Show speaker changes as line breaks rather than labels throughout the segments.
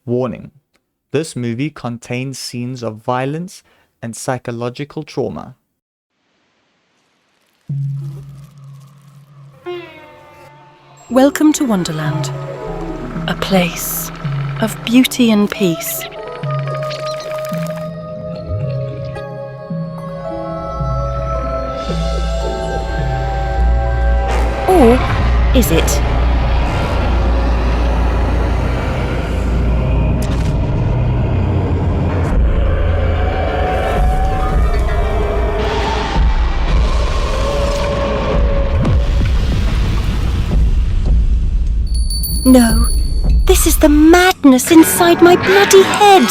Warning: this movie contains scenes of violence and psychological trauma.
Welcome to Wonderland, a place of beauty and peace. Or is it? No, this is the madness inside my bloody head.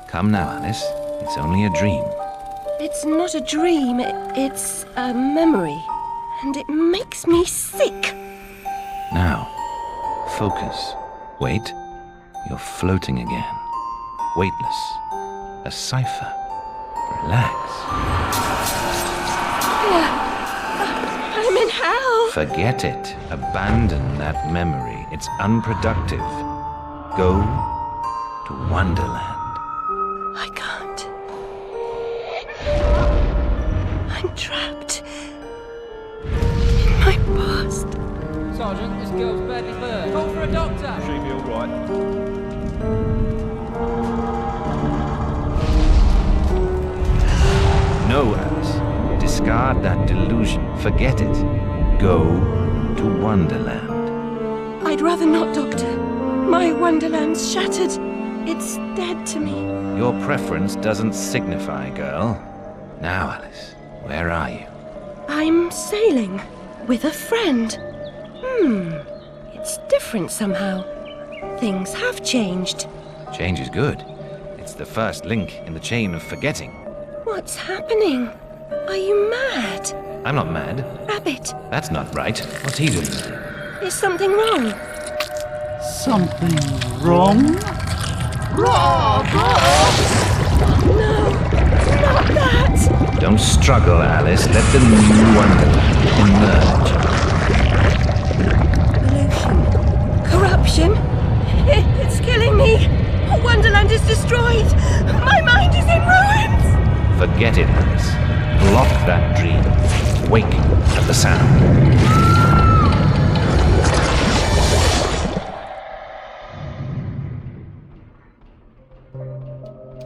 Come now, Alice. It's only a dream.
It's not a dream, it's a memory. And it makes me sick.
Now, focus. Wait. You're floating again. Weightless. A cipher. Relax.
I'm in hell.
Forget it. Abandon that memory. It's unproductive. Go to Wonderland.
I can't. I'm trapped in my past.
Sergeant, this girl's badly burned. Call for a doctor.
She'll be all right.
No, Alice. Discard that delusion. Forget it. Go to Wonderland.
I'd rather not, Doctor. My Wonderland's shattered. It's dead to me.
Your preference doesn't signify, girl. Now, Alice, where are you?
I'm sailing with a friend. It's different somehow. Things have changed.
Change is good. It's the first link in the chain of forgetting.
What's happening? Are you mad?
I'm not mad.
Rabbit,
That's not right. What's he doing?
is something wrong?
Something wrong?
No, not that!
Don't struggle, Alice. Let the new Wonderland emerge.
Pollution. Corruption. It's killing me. Wonderland is destroyed. My mind is in ruins.
Forget it, Alice. Block that dream. Wake at the sound.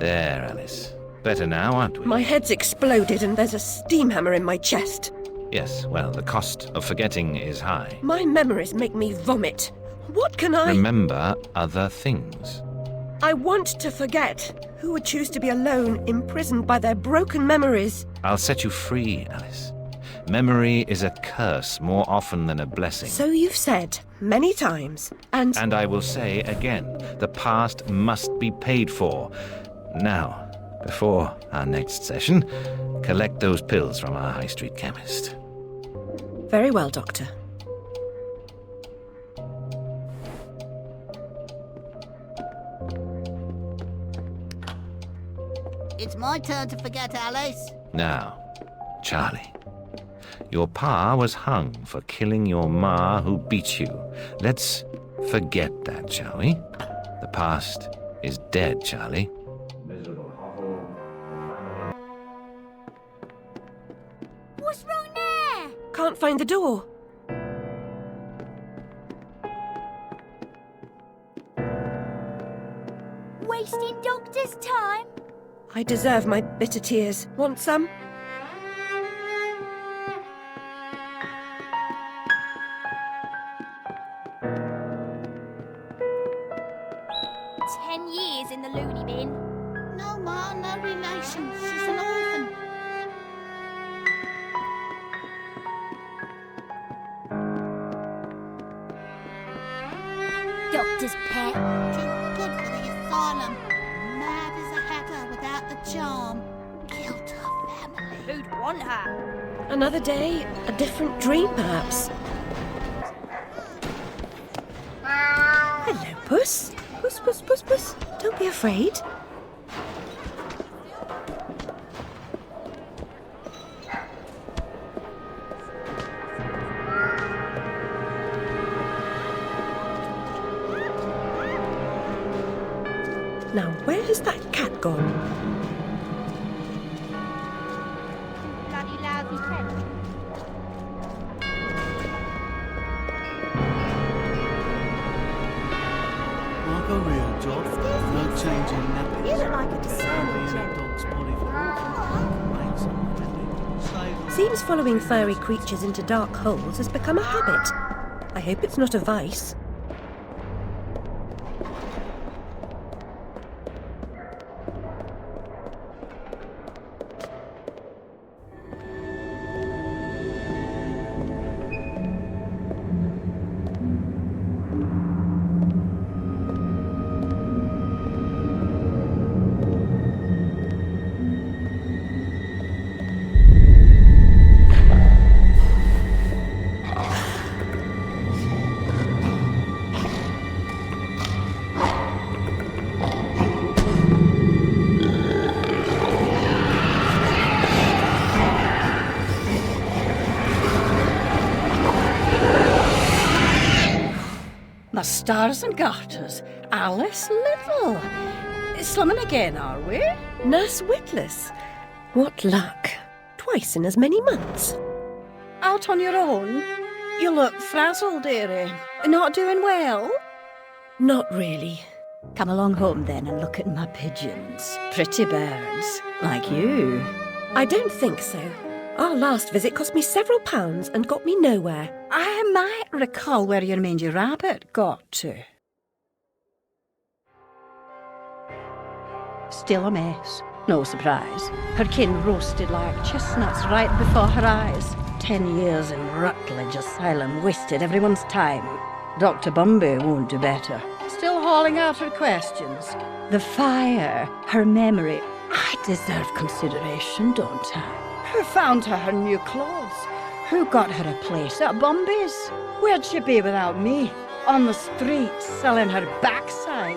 There, Alice. Better now, aren't we?
My head's exploded and there's a steam hammer in my chest.
Yes, well, the cost of forgetting is high.
My memories make me vomit. What can I...
Remember other things.
I want to forget. Who would choose to be alone, imprisoned by their broken memories?
I'll set you free, Alice. Memory is a curse more often than a blessing.
So you've said many times, and
And I will say again, the past must be paid for. Now, before our next session, collect those pills from our high street chemist.
Very well, Doctor.
It's my turn to forget, Alice.
Now, Charlie, your pa was hung for killing your ma who beat you. Let's forget that, shall we? The past is dead, Charlie.
What's wrong there?
Can't find the door.
Wasting Doctor's time?
I deserve my bitter tears. Want some?
10 years in the loony bin. No, Ma, no relation. She's an orphan. Doctor's pet. Too good for the asylum. Mad as a hatter without the charm. Killed her family. Who'd want her?
Another day, a different dream, perhaps. Hello, Puss. Puss, Puss, Puss, Puss. Don't be afraid. Now, where has that cat gone?
Bloody lousy pet.
Like a real job. No changing nappies.
You look like a discerning gent.
Dog's body for Make something. Save
Seems following furry creatures into dark holes has become a habit. I hope it's not a vice.
My stars and garters, Alice Little. Slumming again, are we?
Nurse Witless. What luck. Twice in as many months.
Out on your own? You look frazzled, dearie. Not doing well?
Not really.
Come along home then and look at my pigeons. Pretty birds, like you.
I don't think so. Our last visit cost me several pounds and got me nowhere.
I might recall where your mangy rabbit got to. Still a mess. No surprise. Her kin roasted like chestnuts right before her eyes. 10 years in Rutledge Asylum wasted everyone's time. Dr. Bumby won't do better. Still hauling out her questions. The fire, her memory. I deserve consideration, don't I? Who found her new clothes? Who got her a place at Bumby's? Where'd she be without me? On the street, selling her backside.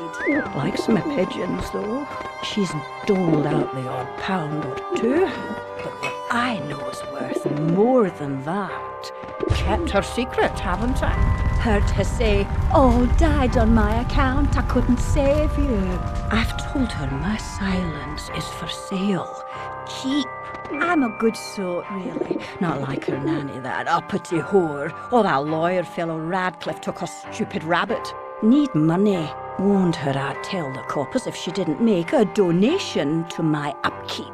Likes my pigeons, though. She's doled out the odd pound or two. But what I know is worth more than that. Kept her secret, haven't I? Heard her say, "Oh, died on my account, I couldn't save you." I've told her my silence is for sale. Cheap. I'm a good sort, really. Not like her nanny, that uppity whore, or that lawyer fellow Radcliffe took a stupid rabbit. Need money. Warned her I'd tell the coppers if she didn't make a donation to my upkeep.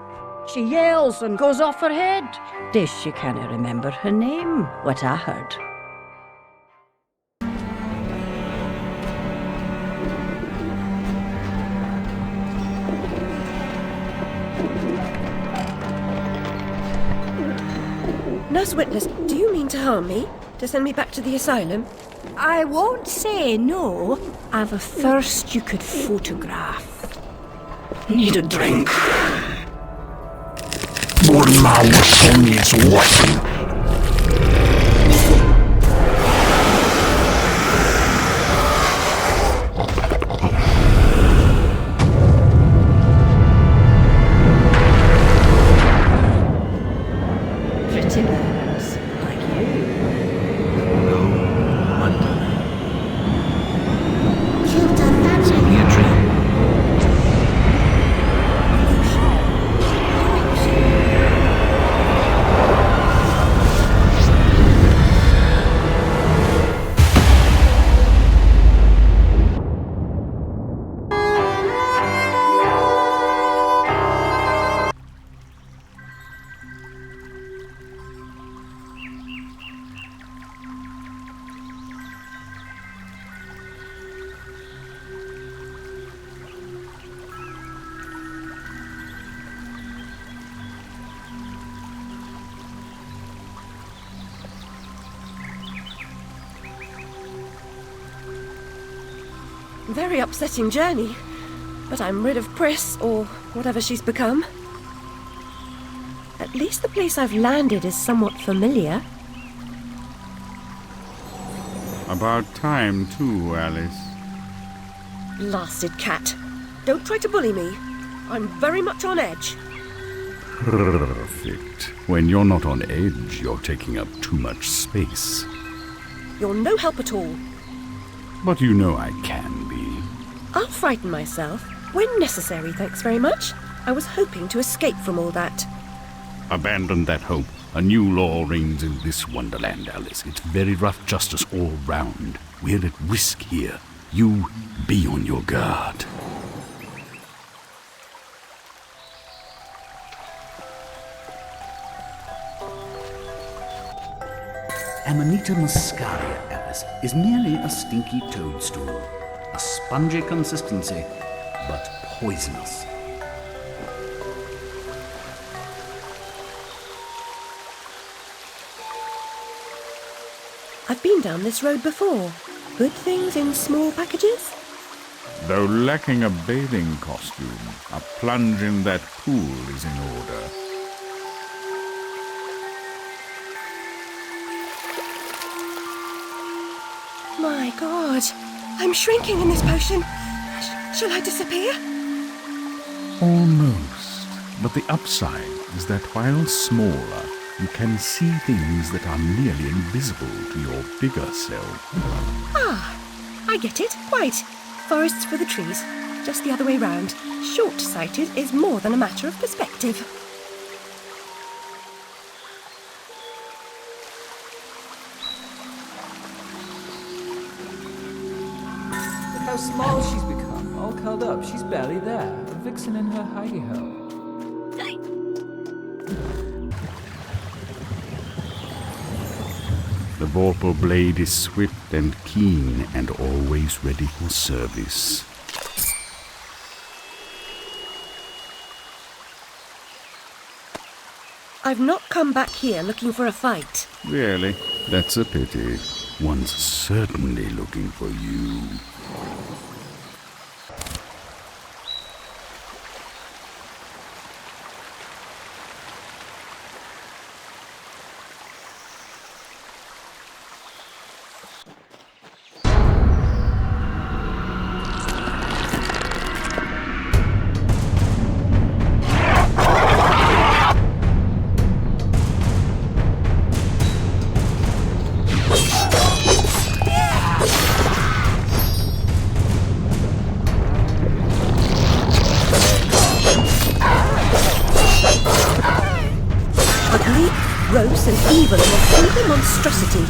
She yells and goes off her head. Days she can't remember her name, what I heard.
Nurse Witless, do you mean to harm me? To send me back to the asylum?
I won't say no. I've a thirst you could photograph.
Need a drink. More than my whistle needs washing.
Pretty birds, like you.
Wonderland.
Killed her magic.
Your dream.
Very upsetting journey. But I'm rid of Pris, or whatever she's become. At least the place I've landed is somewhat familiar.
About time, too, Alice.
Blasted cat. Don't try to bully me. I'm very much on edge.
Perfect. When you're not on edge, you're taking up too much space.
You're no help at all.
But you know I can be.
I'll frighten myself when necessary, thanks very much. I was hoping to escape from all that.
Abandon that hope. A new law reigns in this Wonderland, Alice. It's very rough justice all round. We're at risk here. You be on your guard.
Amanita muscaria, Alice, is merely a stinky toadstool. A spongy consistency, but poisonous.
I've been down this road before. Good things in small packages?
Though lacking a bathing costume, a plunge in that pool is in order.
My God, I'm shrinking in this potion. Shall I disappear?
Almost. But the upside is that while smaller, you can see things that are nearly invisible to your bigger self.
Ah, I get it. Quite. Forests for the trees. Just the other way round. Short-sighted is more than a matter of perspective.
Look how small she's become, all curled up. She's barely there. A vixen in her hidey-ho.
The vorpal blade is swift and keen and always ready for service.
I've not come back here looking for a fight.
Really? That's a pity. One's certainly looking for you.
Ugly, gross and evil in a single monstrosity.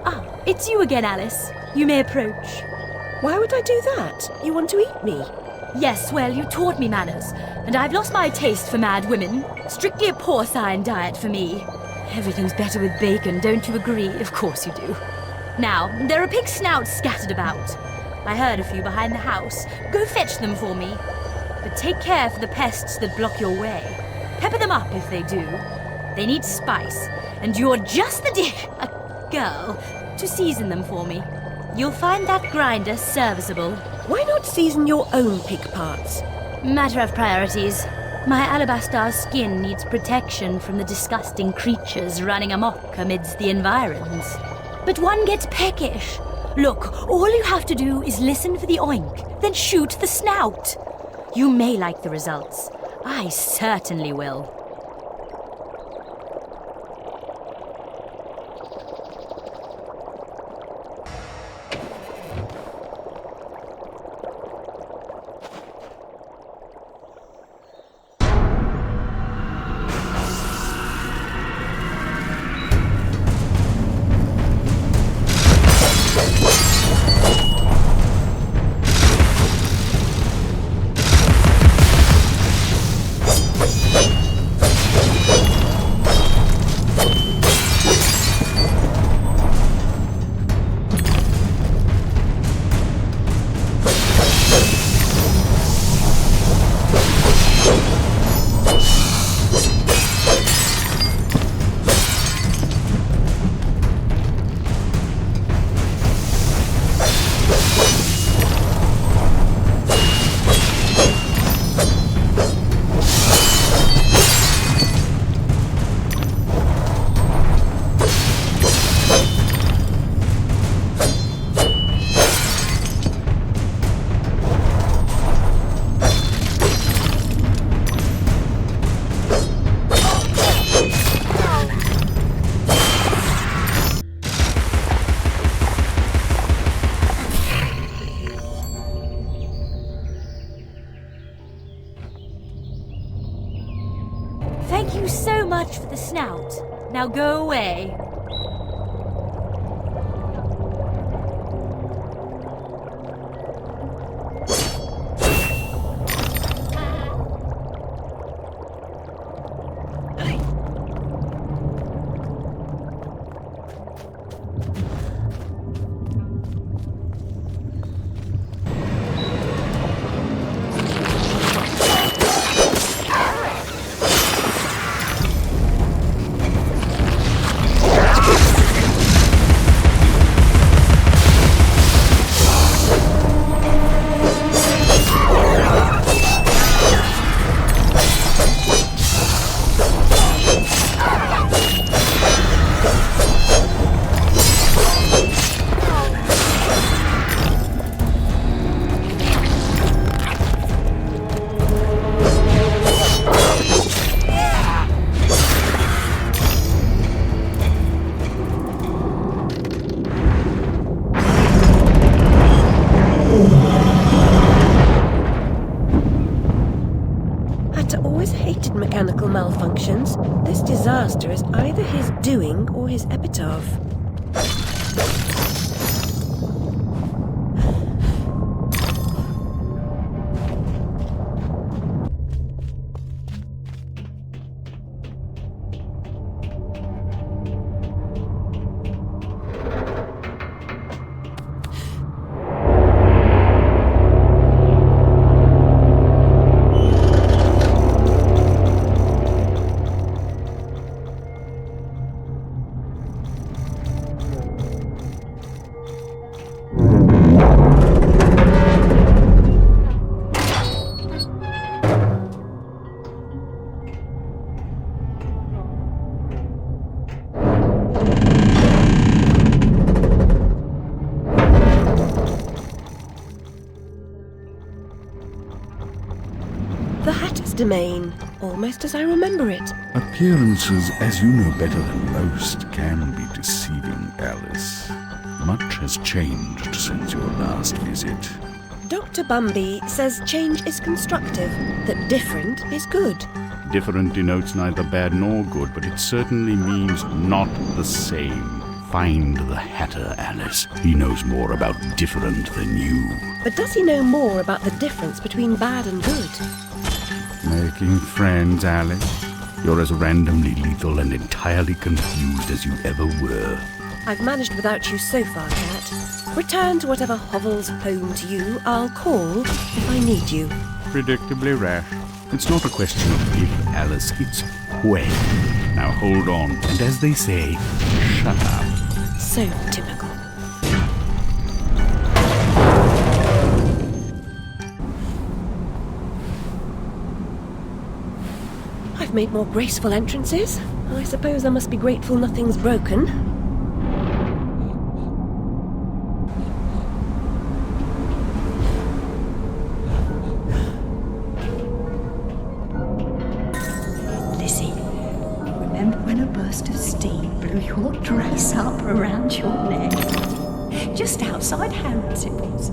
Ah, it's you again, Alice. You may approach.
Why would I do that? You want to eat me?
Yes, well, you taught me manners, and I've lost my taste for mad women. Strictly a porcine diet for me. Everything's better with bacon, don't you agree? Of course you do. Now, there are pig snouts scattered about. I heard a few behind the house. Go fetch them for me. But take care for the pests that block your way. Pepper them up if they do. They need spice, and you're just the girl to season them for me. You'll find that grinder serviceable.
Why not season your own pig parts?
Matter of priorities. My alabaster skin needs protection from the disgusting creatures running amok amidst the environs. But one gets peckish. Look, all you have to do is listen for the oink, then shoot the snout. You may like the results. I certainly will. Thank you so much for the snout. Now go away.
Mechanical malfunctions. This disaster is either his doing or his epitaph. Domain, almost as I remember it.
Appearances, as you know better than most, can be deceiving, Alice. Much has changed since your last visit.
Dr. Bumby says change is constructive, that different is good.
Different denotes neither bad nor good, but it certainly means not the same. Find the Hatter, Alice. He knows more about different than you.
But does he know more about the difference between bad and good?
Making friends, Alice. You're as randomly lethal and entirely confused as you ever were.
I've managed without you so far, Cat. Return to whatever hovels home to you. I'll call if I need you.
Predictably rash. It's not a question of if, Alice, it's when. Now hold on, and as they say, shut up.
So typical. I've made more graceful entrances. I suppose I must be grateful nothing's broken.
Lizzie, remember when a burst of steam blew your dress up around your neck? Just outside Harrods it was.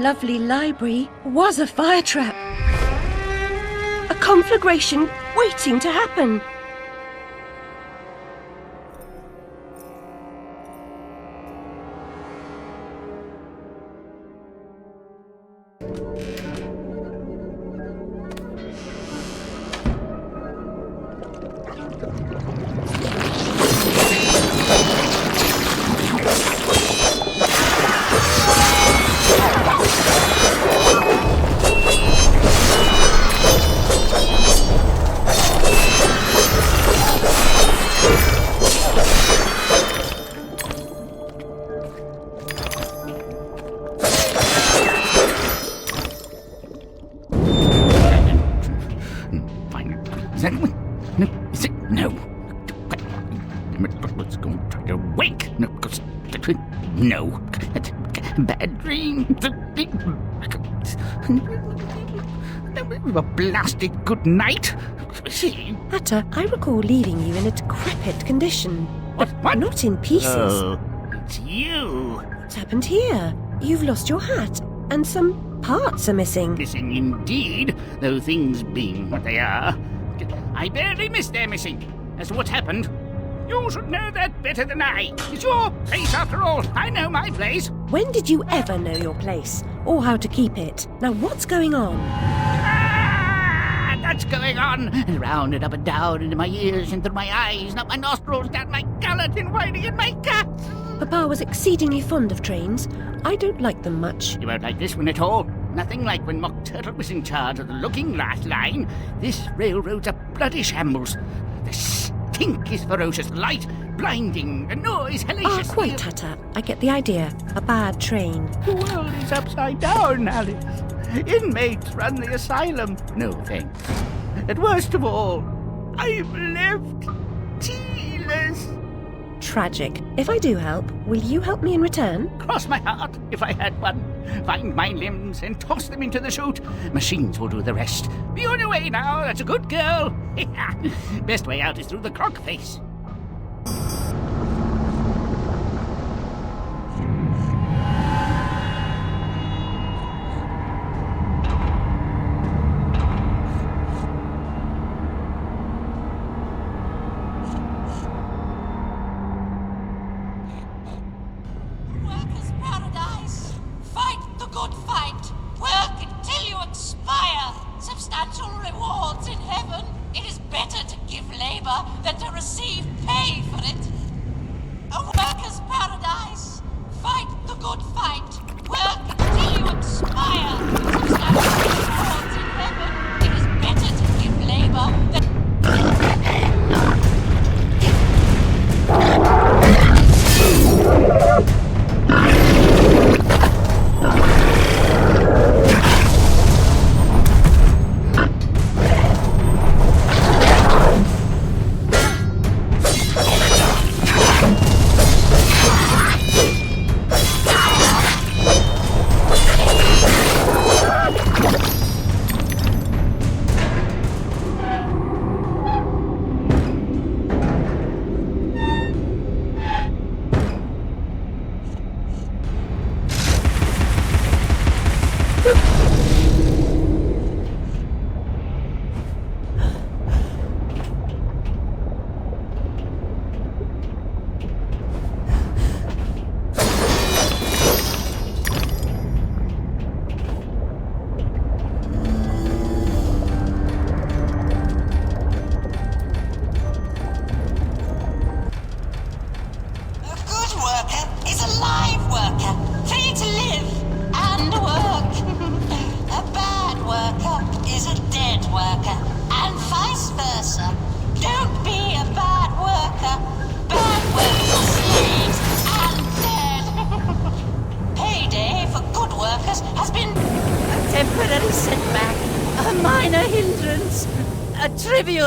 lovely library was a fire trap.
A conflagration waiting to happen.
Is that one? No, is it? No. Let's go and try to wake. No, no. Bad dream. A blasted good night.
Hatter, I recall leaving you in a decrepit condition.
What?
Not in pieces.
Oh, it's you.
What's happened here? You've lost your hat, and some parts are missing.
Missing indeed, though things being what they are. I barely missed their missing. As to what's happened, you should know that better than I. It's your place after all. I know my place.
When did you ever know your place, or how to keep it? Now what's going on?
That's going on. And round and up and down into my ears, into my eyes, up my nostrils, down my gullet, and winding in my guts.
Papa was exceedingly fond of trains. I don't like them much.
You won't like this one at all. Nothing like when Mock Turtle was in charge of the looking glass line. This railroad's a bloody shambles. The stink is ferocious, the light blinding, the noise hellacious.
Quite, Hatter. I get the idea. A bad train.
The world is upside down, Alice. Inmates run the asylum. No thanks. And worst of all, I'm left tealess.
Tragic. If I do help, will you help me in return?
Cross my heart, if I had one. Find my limbs and toss them into the chute. Machines will do the rest. Be on your way now, that's a good girl. Best way out is through the croc face.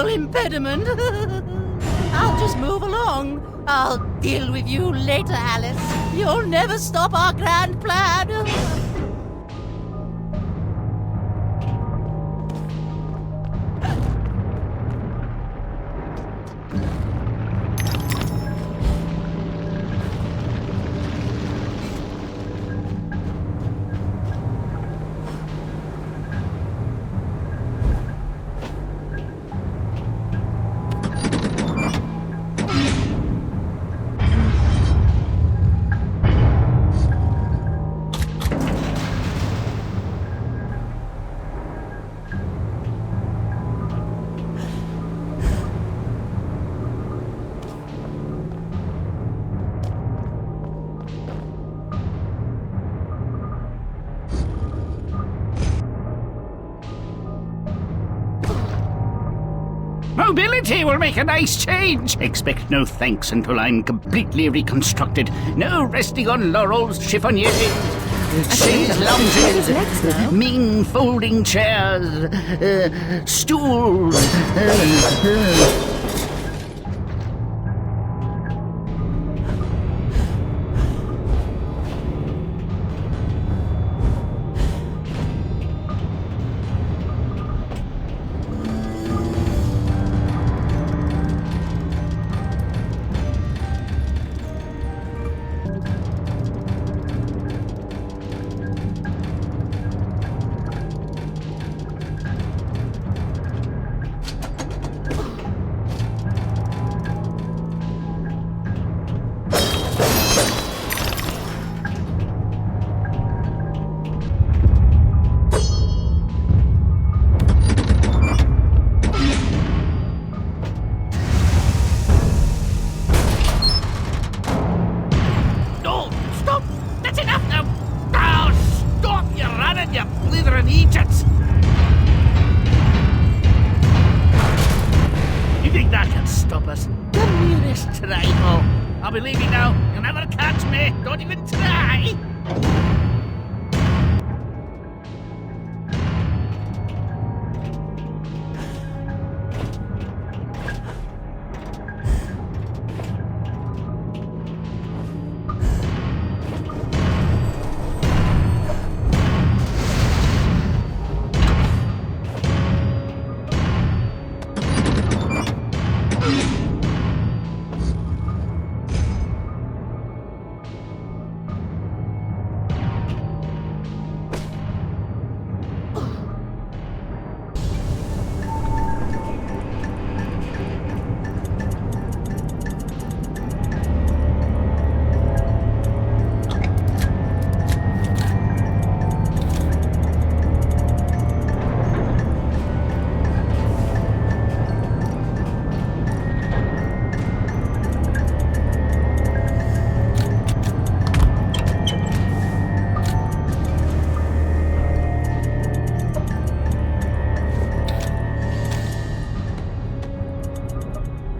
Impediment. I'll just move along. I'll deal with you later, Alice. You'll never stop our grand plan.
Mobility will make a nice change. Expect no thanks until I'm completely reconstructed. No resting on laurels, chiffoniers, chaise lounges, mean folding chairs, stools. I'll be leaving now. You'll never catch me. Don't even try.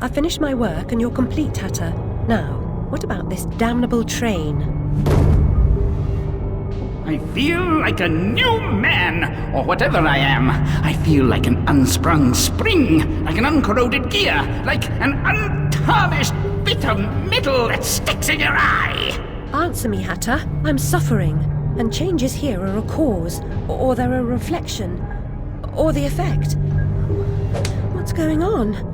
I've finished my work and you're complete, Hatter. Now, what about this damnable train?
I feel like a new man, or whatever I am. I feel like an unsprung spring, like an uncorroded gear, like an untarnished bit of metal that sticks in your eye.
Answer me, Hatter. I'm suffering, and changes here are a cause, or they're a reflection, or the effect. What's going on?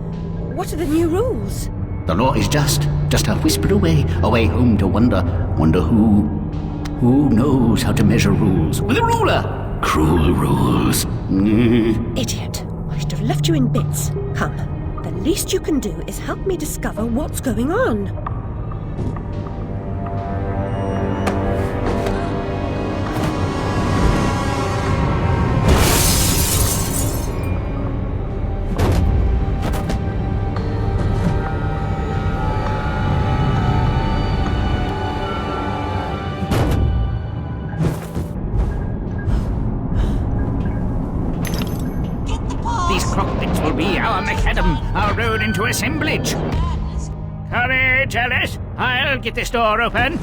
What are the new rules?
The law is just a whisper away home to wonder who knows how to measure rules with a ruler. Cruel rules.
Idiot. I should have left you in bits. Come, the least you can do is help me discover what's going on.
Our road into assemblage. Courage, Alice. I'll get this door open.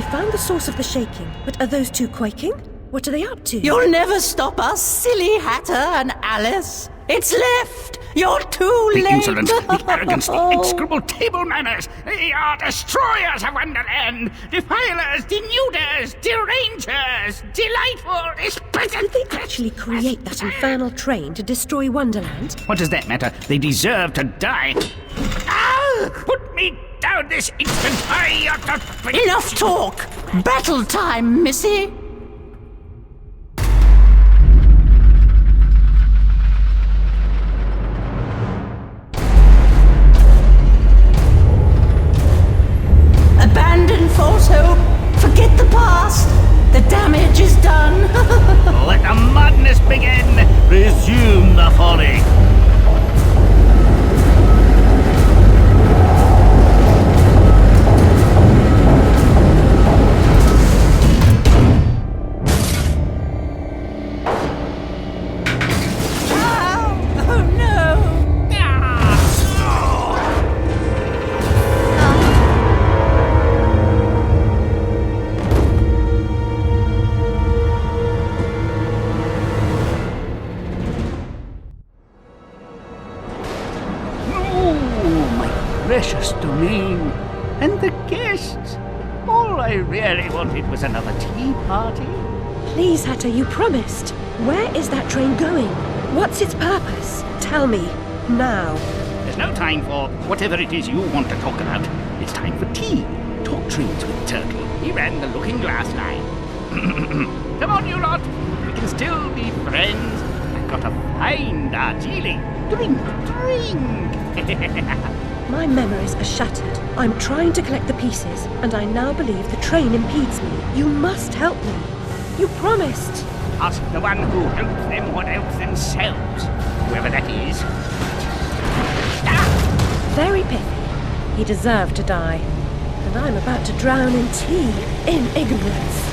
We found the source of the shaking, but are those two quaking? What are they up to?
You'll never stop us, silly Hatter and Alice. It's left. You're too
The
late.
insolence, the arrogance, the execrable table manners. They are destroyers of Wonderland, defilers, denuders, derangers, delightful,
Did they actually create that infernal train to destroy Wonderland?
What does that matter? They deserve to die. Ah! Put me down this instant! I ought to...
Enough talk. Battle time, missy. Abandon false hope. Forget the past. The damage is done.
Let the madness begin! Resume the folly!
Oh no!
Precious domain. And the guests. All I really wanted was another tea party.
Please, Hatter, you promised. Where is that train going? What's its purpose? Tell me, now.
There's no time for whatever it is you want to talk about. It's time for tea. Talk trains with Turtle. He ran the looking glass line. Come on, you lot. We can still be friends. I've got a fine Darjeeling. Drink.
My memories are shattered. I'm trying to collect the pieces, and I now believe the train impedes me. You must help me. You promised.
Ask the one who helps them what helps themselves. Whoever that is. Ah!
Very pithy. He deserved to die. And I'm about to drown in tea, in ignorance.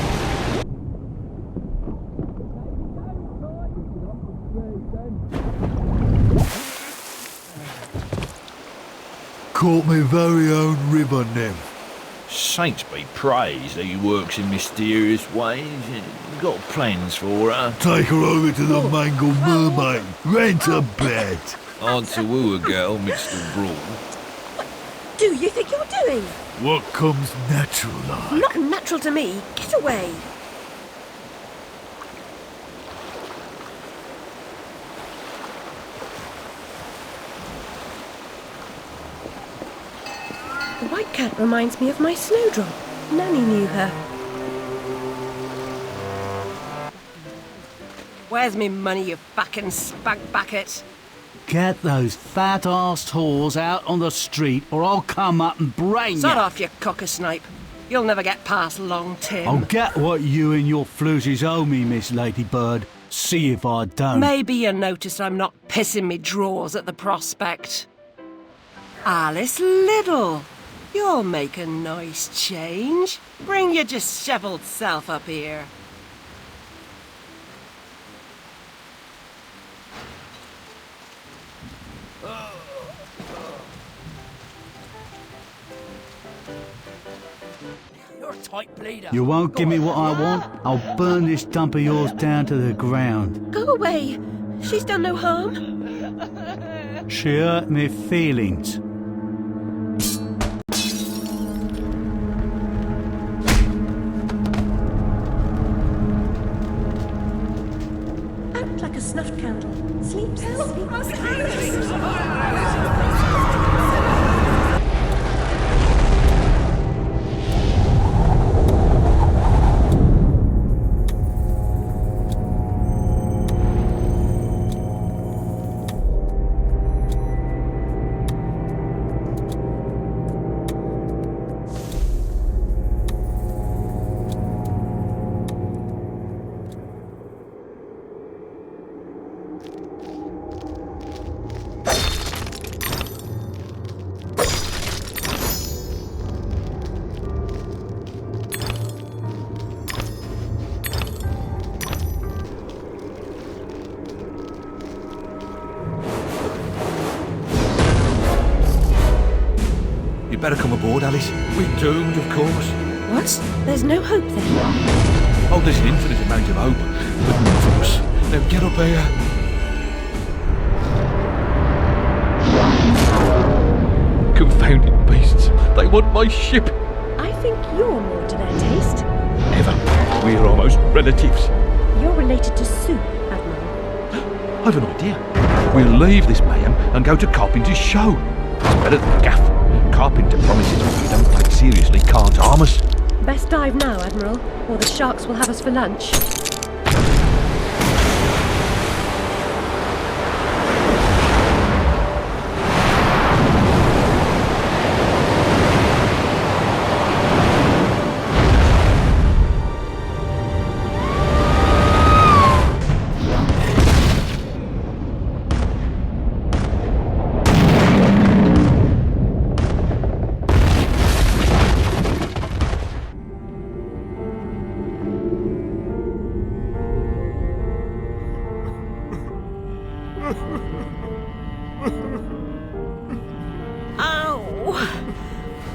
Caught me very own river nymph.
Saints be praised that he works in mysterious ways. Got plans for her.
Take her over to the Mangled Mermaid. Rent a bed.
Hard to woo a girl mixed abroad.
Do you think you're doing?
What comes natural like?
Not natural to me. Get away. The white cat reminds me of my snowdrop. Nanny knew her.
Where's me money, you fucking spunk bucket?
Get those fat-arsed whores out on the street or I'll come up and brain
Sod
you.
off, you cocker-snipe. You'll never get past Long Tim.
I'll get what you and your floozies owe me, Miss Ladybird. See if I don't.
Maybe you noticed I'm not pissing me drawers at the prospect. Alice Liddle, you'll make a nice change. Bring your dishevelled self up here.
You're a tight bleeder.
You won't give me what I want? I'll burn this dump of yours down to the ground.
Go away. She's done no harm.
She hurt me feelings.
Act like a snuffed candle. Sleep,
You better come aboard, Alice. We're doomed, of course.
What? There's no hope then?
Oh, there's an infinite amount of hope, but not for us. Now get up here. Confounded beasts. They want my ship.
I think you're more to their taste.
Never. We're almost relatives.
You're related to Sue, Admiral.
I've an idea. We'll leave this mayhem and go to Carpenter's show. It's better than Gaff. Carpenter promises what we don't take seriously can't harm us.
Best dive now, Admiral, or the sharks will have us for lunch.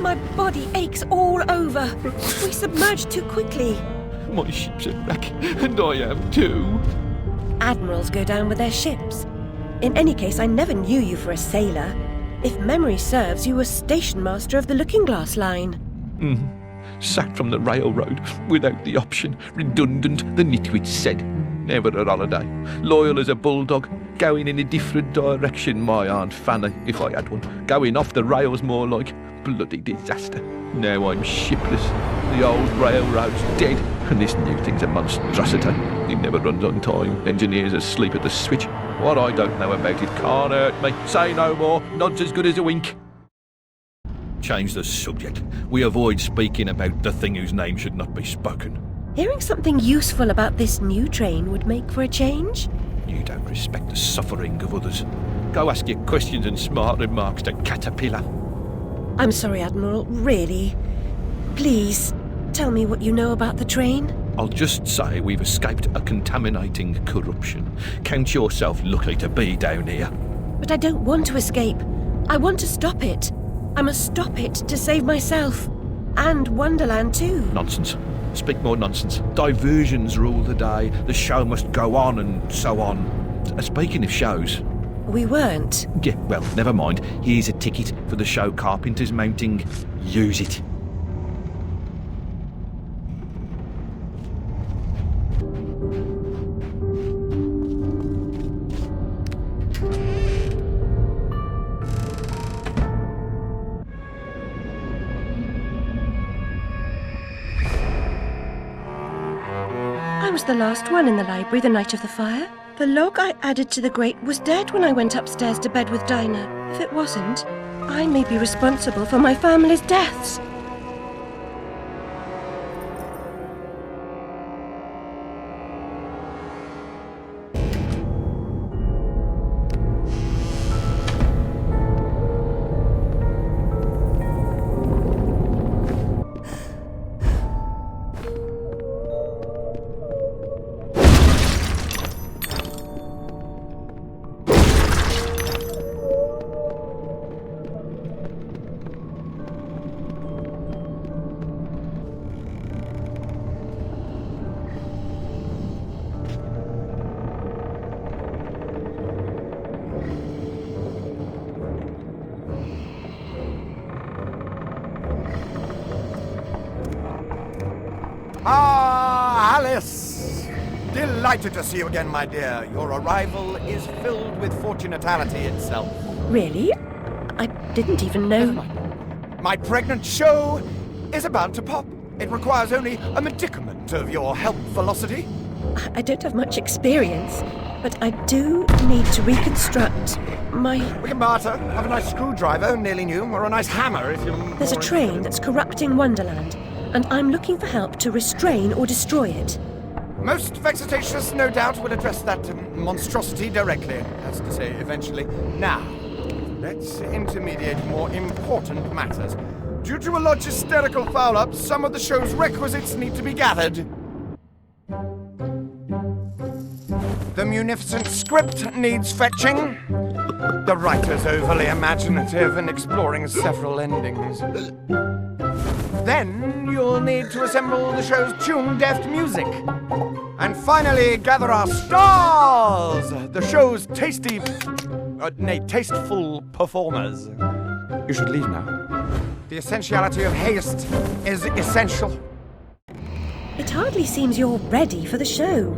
My body aches all over. We submerged too quickly.
My ship's a wreck, and I am too.
Admirals go down with their ships. In any case, I never knew you for a sailor. If memory serves, you were station master of the Looking Glass line.
Sacked from the railroad without the option. Redundant, the nitwit said. Never a holiday. Loyal as a bulldog. Going in a different direction, my Aunt Fanny, if I had one. Going off the rails more like. Bloody disaster. Now I'm shipless. The old railroad's dead, and this new thing's a monstrosity. It never runs on time. Engineers asleep at the switch. What I don't know about it can't hurt me. Say no more. Nod's as good as a wink. Change the subject. We avoid speaking about the thing whose name should not be spoken.
Hearing something useful about this new train would make for a change.
You don't respect the suffering of others. Go ask your questions and smart remarks to Caterpillar.
I'm sorry, Admiral, really. Please, tell me what you know about the train.
I'll just say we've escaped a contaminating corruption. Count yourself lucky to be down here.
But I don't want to escape. I want to stop it. I must stop it to save myself. And Wonderland too.
Nonsense. Speak more nonsense. Diversions rule the day. The show must go on and so on. Speaking of shows...
We weren't.
Yeah, well, never mind. Here's a ticket for the show Carpenter's mounting. Use it.
I was the last one in the library the night of the fire. The log I added to the grate was dead when I went upstairs to bed with Dinah. If it wasn't, I may be responsible for my family's deaths.
Ah, Alice! Delighted to see you again, my dear. Your arrival is filled with fortunatality itself.
Really? I didn't even know.
My pregnant show is about to pop. It requires only a medicament of your help velocity.
I don't have much experience, but I do need to reconstruct my...
We can barter. Have a nice screwdriver, nearly new, or a nice hammer if you...
There's a train that's corrupting Wonderland, and I'm looking for help to restrain or destroy it.
Most vexatious, no doubt, will address that monstrosity directly. That's to say, eventually. Now, let's intermediate more important matters. Due to a logisterical foul-up, some of the show's requisites need to be gathered. The munificent script needs fetching. The writer's overly imaginative and exploring several endings. Then you'll need to assemble the show's tune-deft music. And finally, gather our stars! The show's tasteful performers. You should leave now. The essentiality of haste is essential.
It hardly seems you're ready for the show.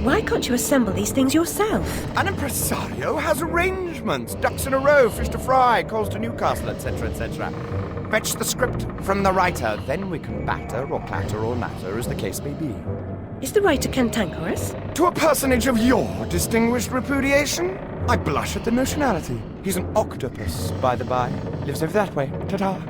Why can't you assemble these things yourself?
An impresario has arrangements. Ducks in a row, fish to fry, calls to Newcastle, etc., etc. Fetch the script from the writer, then we can batter or clatter or natter as the case may be.
Is the writer cantankerous?
To a personage of your distinguished repudiation? I blush at the notionality. He's an octopus, by the by. Lives over that way. Ta-ta.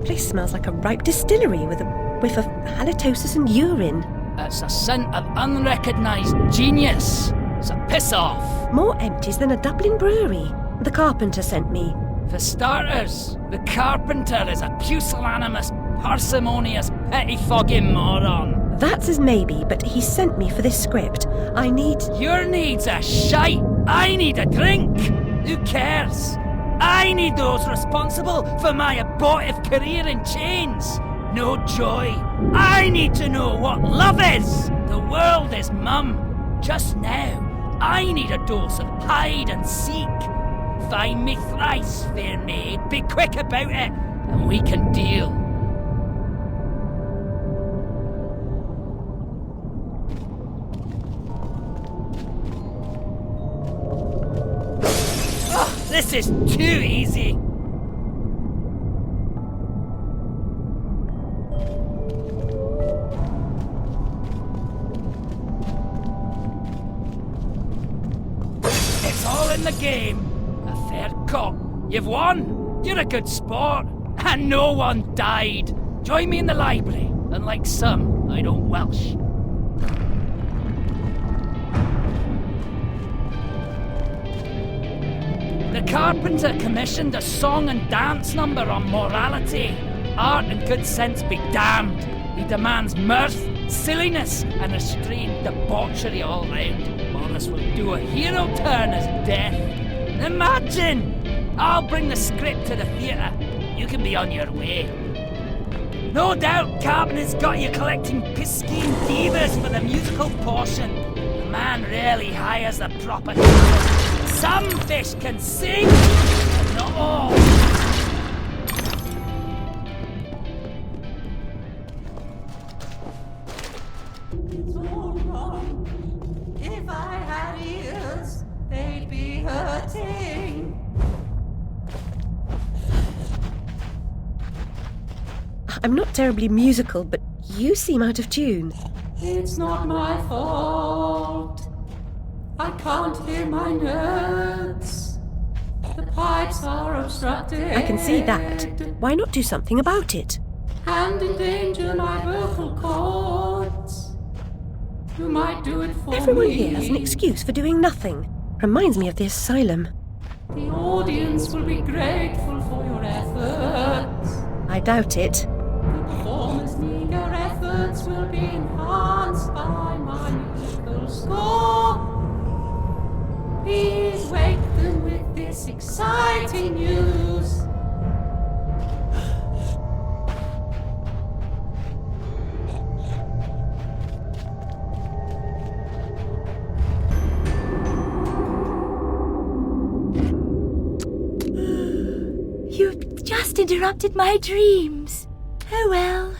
Place smells like a ripe distillery with a whiff of halitosis and urine.
It's a scent of unrecognised genius. So piss off.
More empties than a Dublin brewery. The carpenter sent me.
For starters, the carpenter is a pusillanimous, parsimonious, pettifogging moron.
That's his maybe, but he sent me for this script. I need...
Your needs are shite. I need a drink. Who cares? I need those responsible for my abortive career in chains. No joy. I need to know what love is. The world is mum. Just now, I need a dose of hide and seek. Find me thrice, fair maid. Be quick about it, and we can deal. Oh, this is too easy. It's all in the game. A fair cop. You've won. You're a good sport. And no one died. Join me in the library. Unlike some, I don't welsh. The carpenter commissioned a song and dance number on morality. Art and good sense be damned. He demands mirth, silliness, and restrained debauchery all round. Morris will do a hero turn as death. Imagine! I'll bring the script to the theatre. You can be on your way. No doubt Carpenter's got you collecting piscine divas for the musical portion. The man rarely hires the proper talent. Some fish can sing, but not all.
It's all wrong. If I had ears, they'd be hurting.
I'm not terribly musical, but you seem out of tune.
It's not my fault. I can't hear my notes. The pipes are obstructed.
I can see that. Why not do something about it?
And endanger my vocal cords. You might do it for
Everyone
me.
here has an excuse for doing nothing. Reminds me of the asylum.
The audience will be grateful for your efforts.
I doubt it.
The performers' meager efforts will be enhanced by my musical score. Please wake them with this exciting news.
You've just interrupted my dreams. Oh well,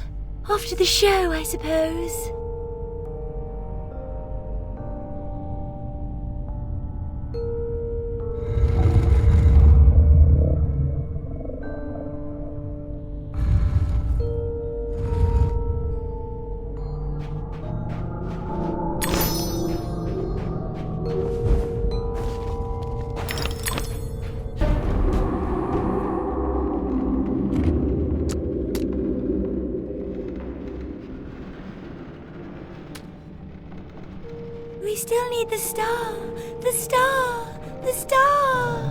off to the show, I suppose. We still need the star! The star! The star!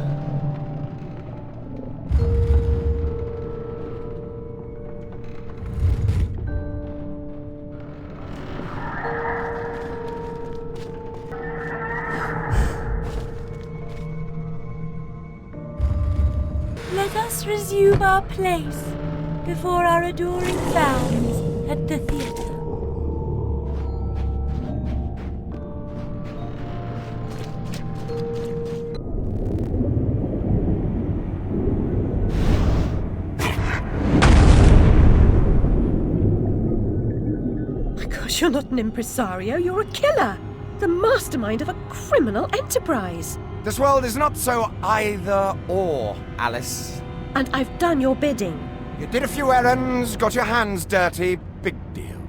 Let us resume our place before our adoring fans at the theatre.
You're not an impresario, you're a killer! The mastermind of a criminal enterprise!
This world is not so either-or, Alice.
And I've done your bidding.
You did a few errands, got your hands dirty, big deal.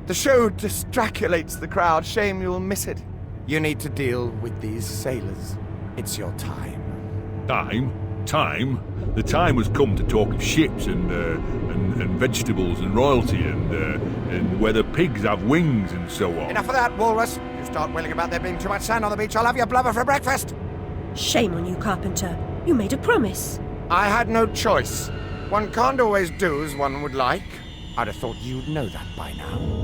The show distraculates the crowd, shame you'll miss it. You need to deal with these sailors. It's your time.
Time? The time has come to talk of ships and vegetables and royalty and whether pigs have wings and so on.
Enough of that, Walrus. You start wailing about there being too much sand on the beach, I'll have your blubber for breakfast.
Shame on you, Carpenter. You made a promise.
I had no choice. One can't always do as one would like. I'd have thought you'd know that by now.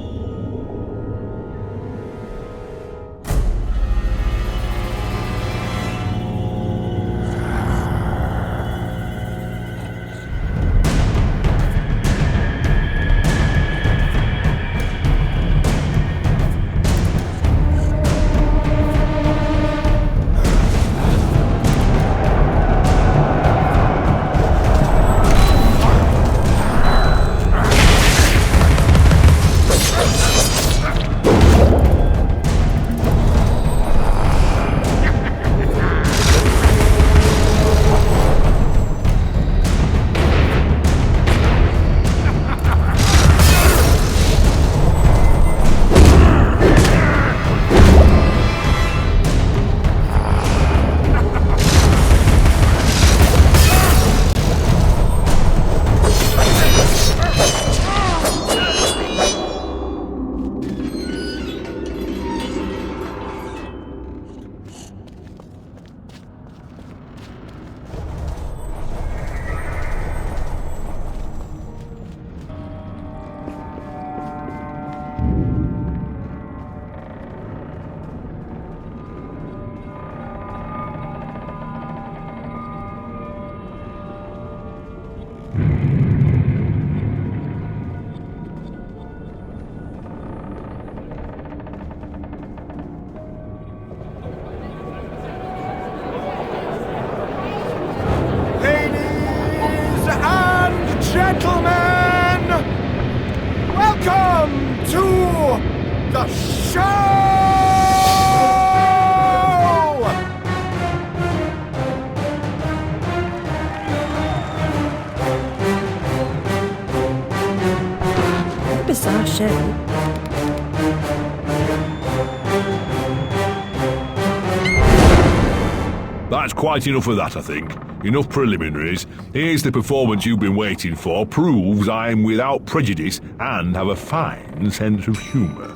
That's quite enough of that, I think. Enough preliminaries. Here's the performance you've been waiting for. Proves I am without prejudice and have a fine sense of humour.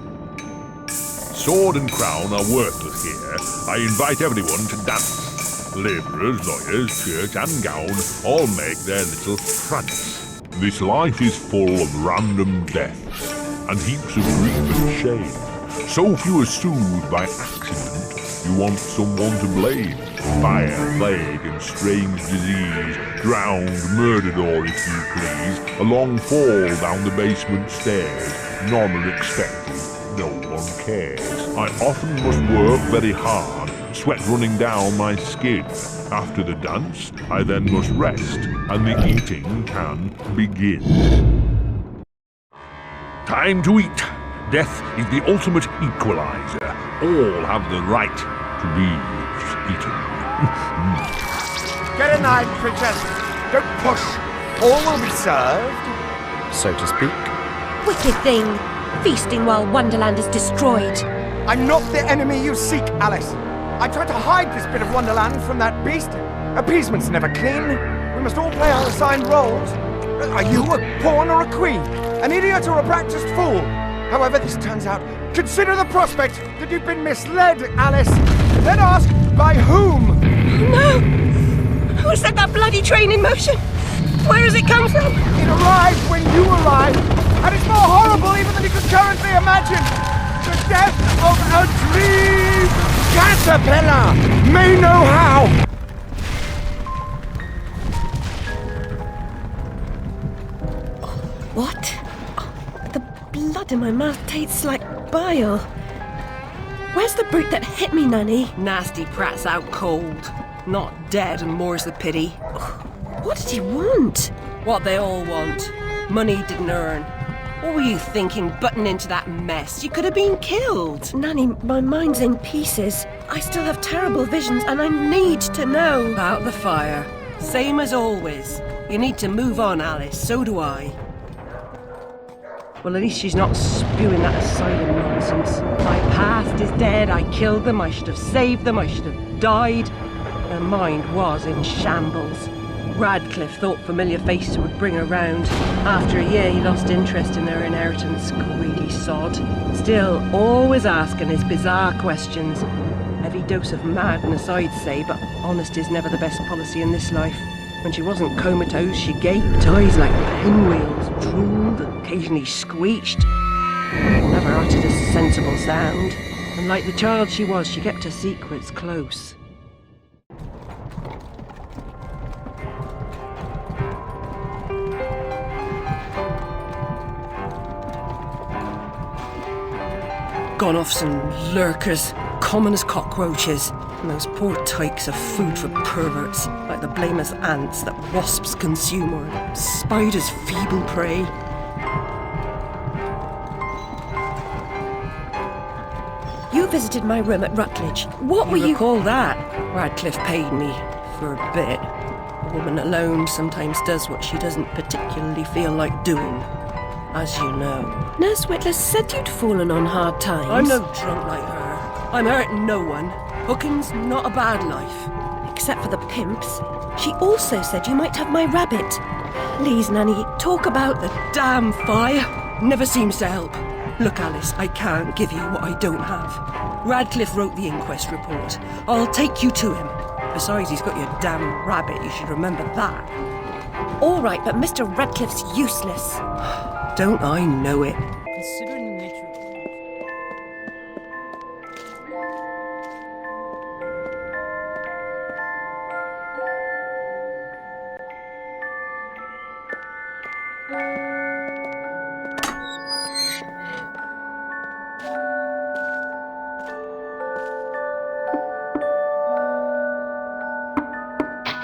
Sword and crown are worthless here. I invite everyone to dance. Labourers, lawyers, church and gown all make their little prance. This life is full of random deaths and heaps of grief and shame. So few are soothed by accident, you want someone to blame. Fire, plague and strange disease, drowned, murdered or, if you please, a long fall down the basement stairs. None are expected, no one cares. I often must work very hard, sweat running down my skin. After the dance, I then must rest, and the eating can begin. Time to eat. Death is the ultimate equalizer. All have the right to be eaten.
Get a knife, princess. Don't push. All will be served, so to speak.
Wicked thing. Feasting while Wonderland is destroyed.
I'm not the enemy you seek, Alice. I tried to hide this bit of Wonderland from that beast. Appeasement's never clean. We must all play our assigned roles. Are you a pawn or a queen? An idiot or a practiced fool? However this turns out, consider the prospect that you've been misled, Alice. Then ask, by whom?
No! Who set that bloody train in motion? Where has it come from?
It arrived when you arrived, and it's more horrible even than you could currently imagine. The death of a dream caterpillar may know how.
What? The blood in my mouth tastes like bile. Where's the brute that hit me, Nanny?
Nasty prat's out cold. Not dead, and more's the pity.
What did he want?
What they all want. Money he didn't earn. What were you thinking, butting into that mess? You could have been killed.
Nanny, my mind's in pieces. I still have terrible visions, and I need to know.
About the fire. Same as always. You need to move on, Alice. So do I. Well, at least she's not spewing that asylum nonsense. My past is dead. I killed them. I should have saved them. I should have died. Her mind was in shambles. Radcliffe thought familiar faces would bring her round. After a year, he lost interest in their inheritance. Greedy sod. Still, always asking his bizarre questions. Heavy dose of madness, I'd say, but honesty's never the best policy in this life. When she wasn't comatose, she gaped, eyes like pinwheels, drooled, occasionally screeched. Never uttered a sensible sound. And like the child she was, she kept her secrets close. Gone off some lurkers, common as cockroaches. And those poor tykes are food for perverts, like the blameless ants that wasps consume or spiders' feeble prey.
You visited my room at Rutledge. What were you...
recall that? Radcliffe paid me for a bit. A woman alone sometimes does what she doesn't particularly feel like doing. As you know.
Nurse Whitler said you'd fallen on hard times.
I'm no drunk like her. I'm hurting no one. Hooking's not a bad life.
Except for the pimps. She also said you might have my rabbit. Please, Nanny, talk about...
The damn fire never seems to help. Look, Alice, I can't give you what I don't have. Radcliffe wrote the inquest report. I'll take you to him. Besides, he's got your damn rabbit. You should remember that.
All right, but Mr. Radcliffe's useless.
Don't I know it?
Considering the nature of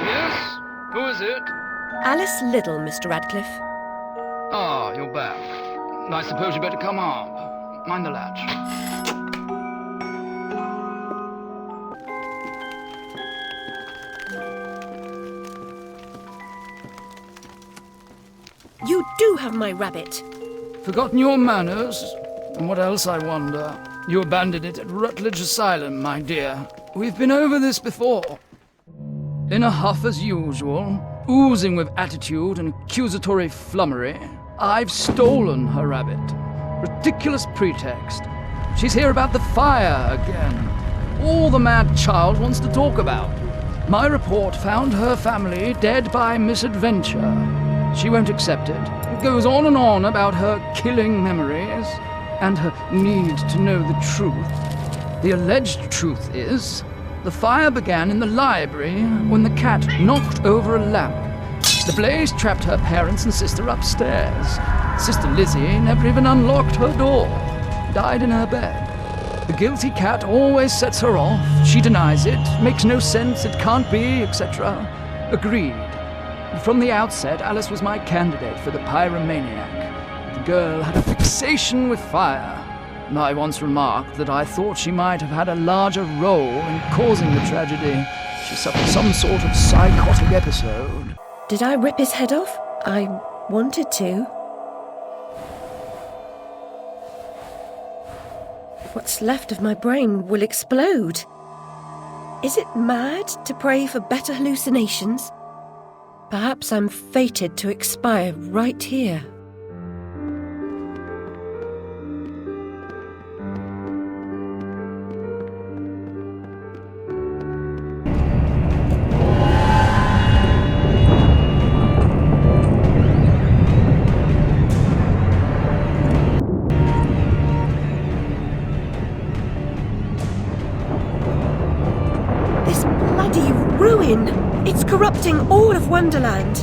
Yes? Who is it?
Alice Liddell, Mr. Radcliffe.
Ah, you're back. I suppose you better come up. Mind the latch.
You do have my rabbit.
Forgotten your manners? And what else, I wonder? You abandoned it at Rutledge Asylum, my dear. We've been over this before.
In a huff as usual, oozing with attitude and accusatory flummery, I've stolen her rabbit. Ridiculous pretext. She's here about the fire again. All the mad child wants to talk about. My report found her family dead by misadventure. She won't accept it. It goes on about her killing memories and her need to know the truth. The alleged truth is, the fire began in the library when the cat knocked over a lamp. The blaze trapped her parents and sister upstairs. Sister Lizzie never even unlocked her door. Died in her bed. The guilty cat always sets her off. She denies it, makes no sense, it can't be, etc. Agreed. From the outset, Alice was my candidate for the pyromaniac. The girl had a fixation with fire. I once remarked that I thought she might have had a larger role in causing the tragedy. She suffered some sort of psychotic episode.
Did I rip his head off? I wanted to. What's left of my brain will explode. Is it mad to pray for better hallucinations? Perhaps I'm fated to expire right here. It's corrupting all of Wonderland.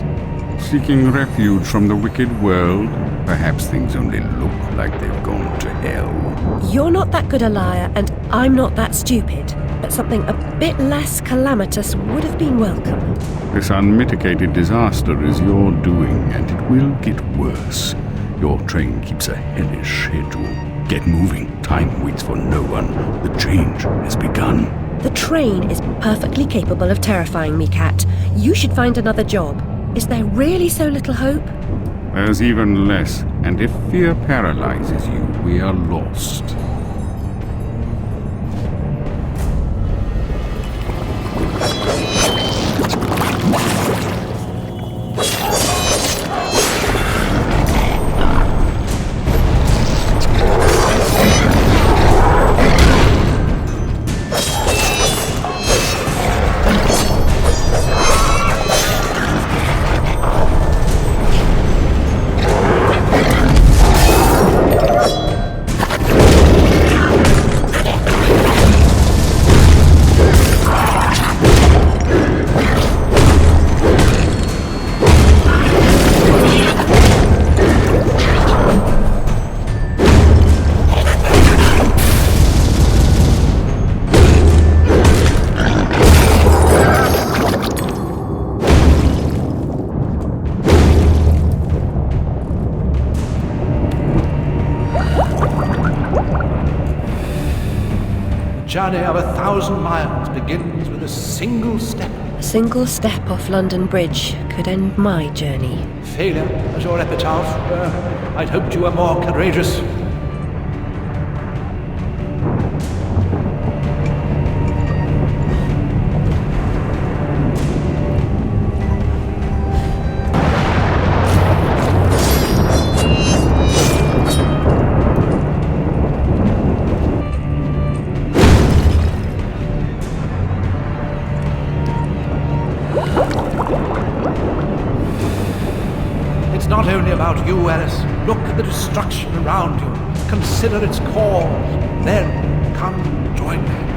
Seeking refuge from the wicked world, perhaps things only look like they've gone to hell.
You're not that good a liar, and I'm not that stupid. But something a bit less calamitous would have been welcome.
This unmitigated disaster is your doing, and it will get worse. Your train keeps a hellish schedule. Get moving. Time waits for no one. The change has begun.
The train is perfectly capable of terrifying me, Cat. You should find another job. Is there really so little hope?
There's even less, and if fear paralyzes you, we are lost.
Journey of 1,000 miles begins with a single step.
A single step off London Bridge could end my journey.
Failure as your epitaph. I'd hoped you were more courageous. It's not only about you, Alice. Look at the destruction around you. Consider its cause. Then come join me.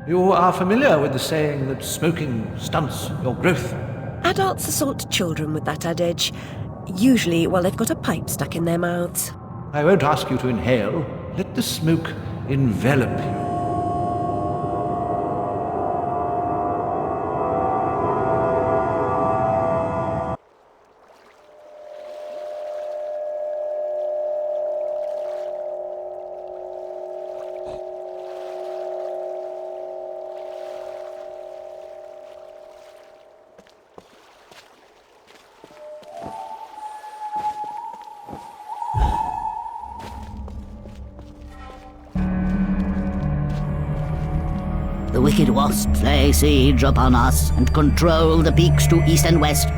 You are familiar with the saying that smoking stunts your growth.
Adults assault children with that adage. Usually while they've got a pipe stuck in their mouths.
I won't ask you to inhale. Let the smoke envelop you.
wicked wasps lay siege upon us and control the peaks to east and west.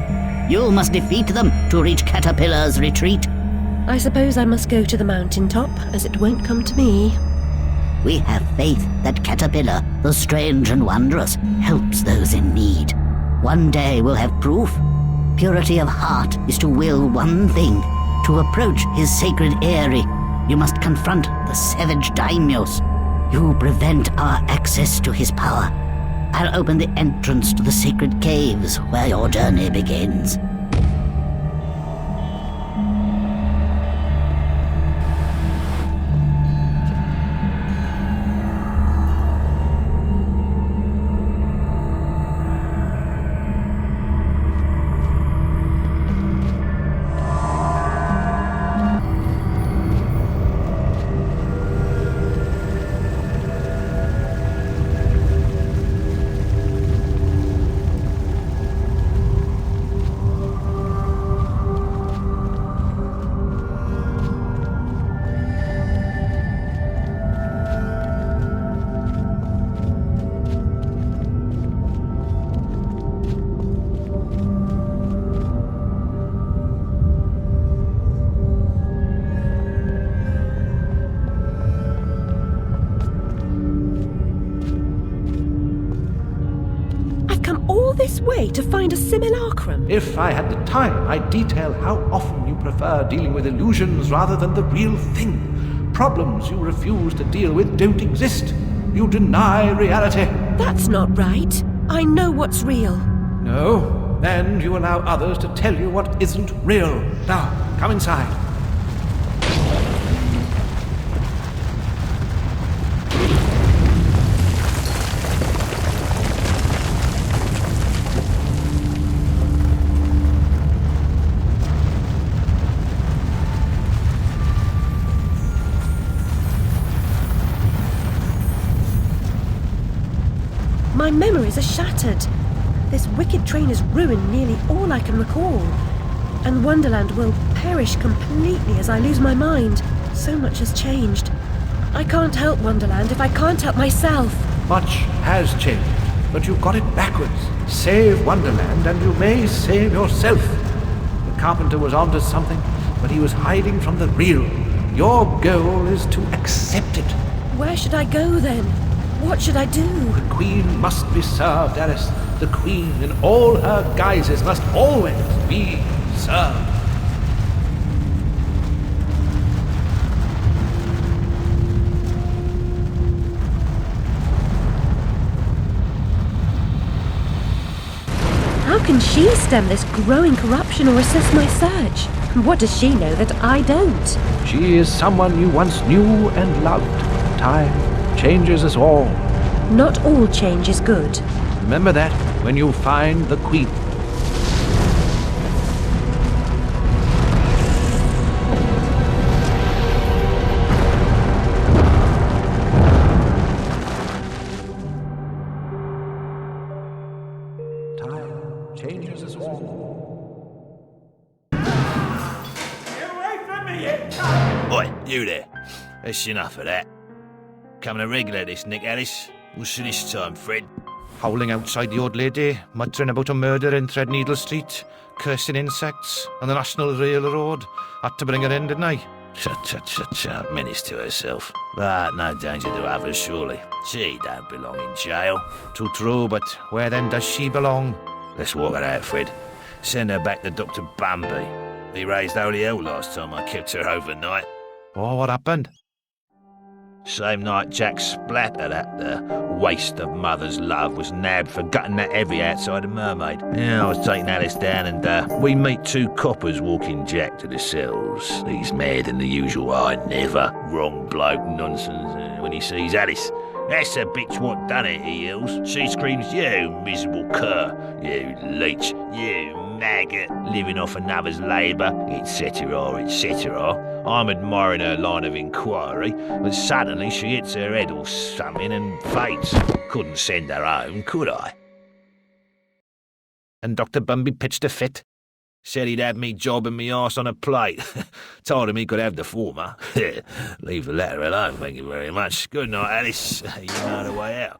You must defeat them to reach Caterpillar's retreat.
I suppose I must go to the mountaintop, as it won't come to me.
We have faith that Caterpillar, the strange and wondrous, helps those in need. One day we'll have proof. Purity of heart is to will one thing, to approach his sacred eyrie. You must confront the savage daimyos. You prevent our access to his power. I'll open the entrance to the sacred caves where your journey begins.
This way to find a simulacrum?
If I had the time, I'd detail how often you prefer dealing with illusions rather than the real thing. Problems you refuse to deal with don't exist. You deny reality.
That's not right. I know what's real.
No, and you allow others to tell you what isn't real. Now, come inside.
My memories are shattered. This wicked train has ruined nearly all I can recall. And Wonderland will perish completely as I lose my mind. So much has changed. I can't help Wonderland if I can't help myself.
Much has changed, but you've got it backwards. Save Wonderland and you may save yourself. The carpenter was onto something, but he was hiding from the real. Your goal is to accept it.
Where should I go then? What should I do?
The Queen must be served, Alice. The Queen in all her guises must always be served.
How can she stem this growing corruption or assist my search? What does she know that I don't?
She is someone you once knew and loved. Time changes us all.
Not all change is good.
Remember that when you find the Queen. Time changes us all.
Get away from me, you!
Oi, you there. That's enough of that. Coming a regular this, Nick Alice. What's this time, Fred?
Howling outside the old lady, muttering about a murder in Threadneedle Street, cursing insects on the National Railroad. Had to bring her in, didn't I?
Shut, menace to herself. But no danger to others, surely. She don't belong in jail.
Too true, but where then does she belong?
Let's walk her out, Fred. Send her back to Dr. Bambi. He raised holy hell last time I kept her overnight.
Oh, what happened?
Same night Jack Splatter, that waste of mother's love, was nabbed for gutting that heavy outside a mermaid. Yeah, I was taking Alice down and we meet two coppers walking Jack to the cells. He's mad than the usual I never. Wrong bloke nonsense when he sees Alice. That's the bitch what done it, he yells. She screams, you miserable cur, you leech, you maggot, living off another's labour, etc., etc. I'm admiring her line of inquiry, but suddenly she hits her head or something and faints. Couldn't send her home, could I?
And Dr. Bumby pitched a fit.
Said he'd have me jobbing me arse on a plate. Told him he could have the former. Leave the latter alone, thank you very much. Good night, Alice. You know the way out.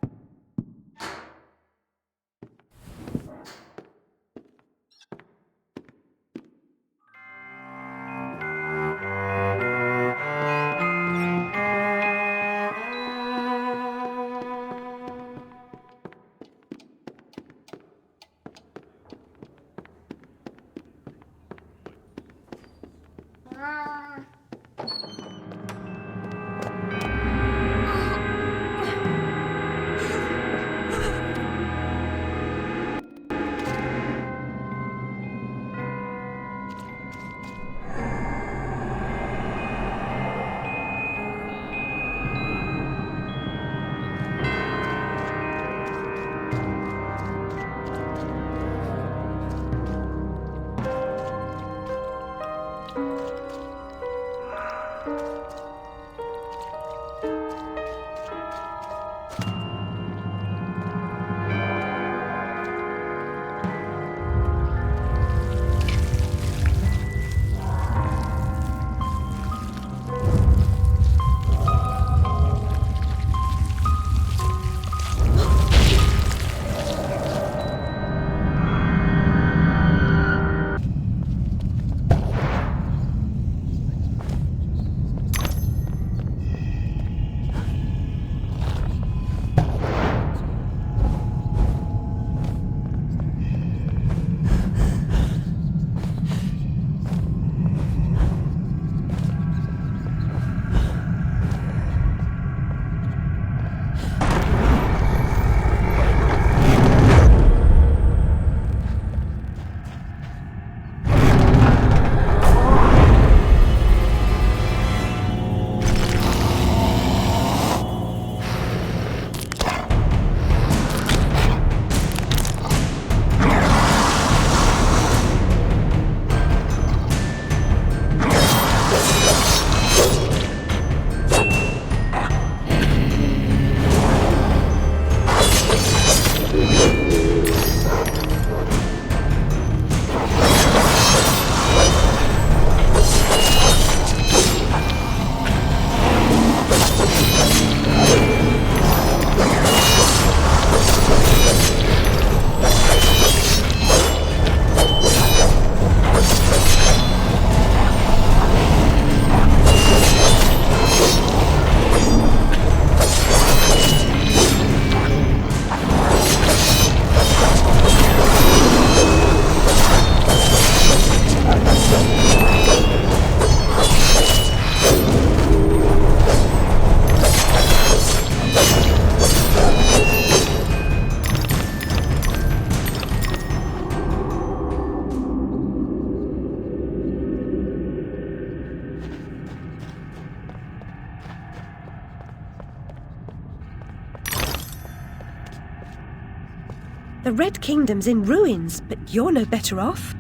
The Red Kingdom's in ruins, but you're no better off.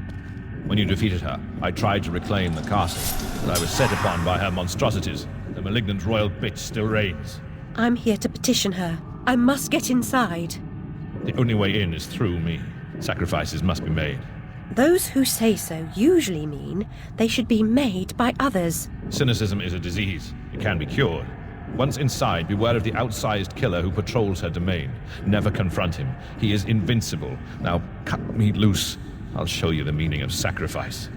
When you defeated her, I tried to reclaim the castle, but I was set upon by her monstrosities. The malignant royal bitch still reigns.
I'm here to petition her. I must get inside.
The only way in is through me. Sacrifices must be made.
Those who say so usually mean they should be made by others.
Cynicism is a disease. It can be cured. Once inside, beware of the outsized killer who patrols her domain. Never confront him. He is invincible. Now, cut me loose. I'll show you the meaning of sacrifice.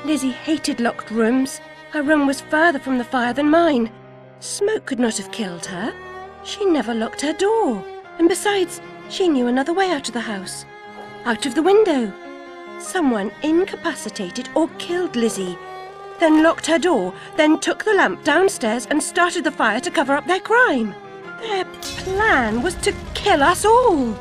Lizzie hated locked rooms. Her room was further from the fire than mine. Smoke could not have killed her. She never locked her door. And besides, she knew another way out of the house. Out of the window. Someone incapacitated or killed Lizzie, then locked her door, then took the lamp downstairs and started the fire to cover up their crime. Their plan was to kill us all.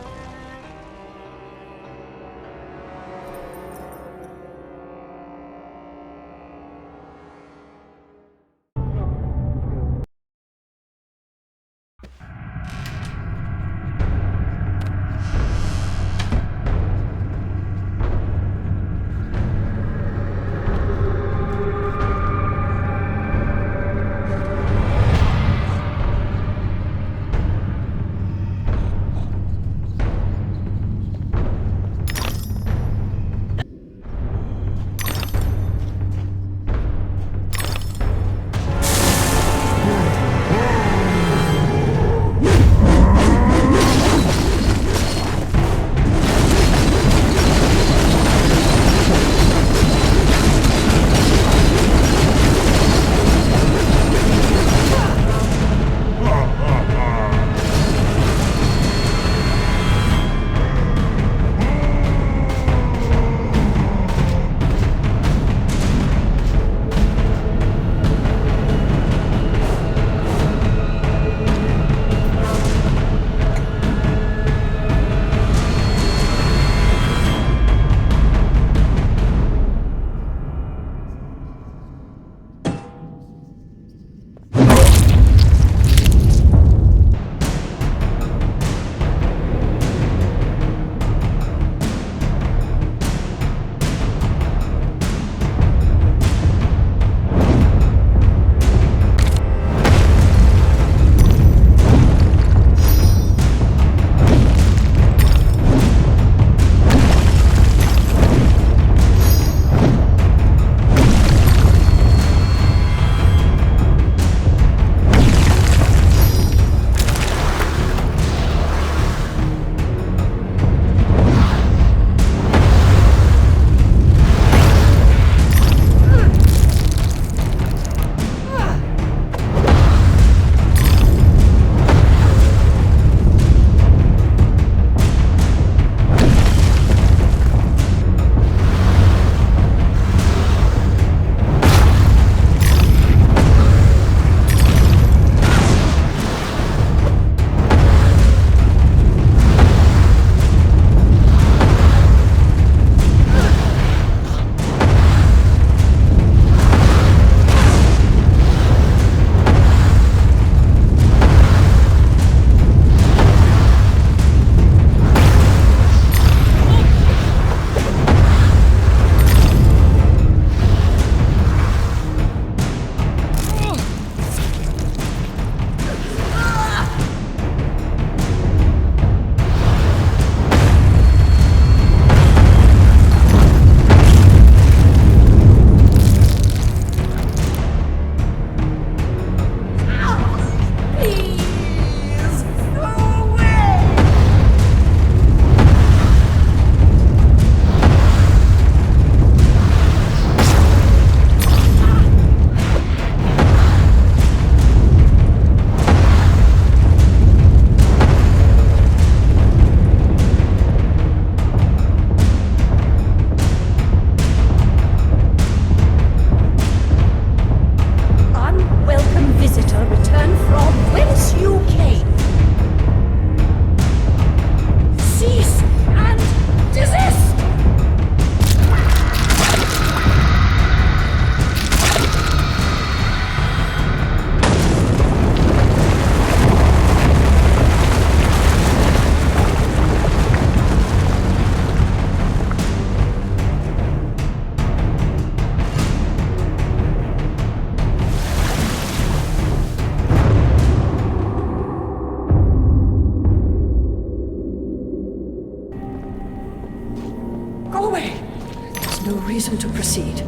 no reason to proceed.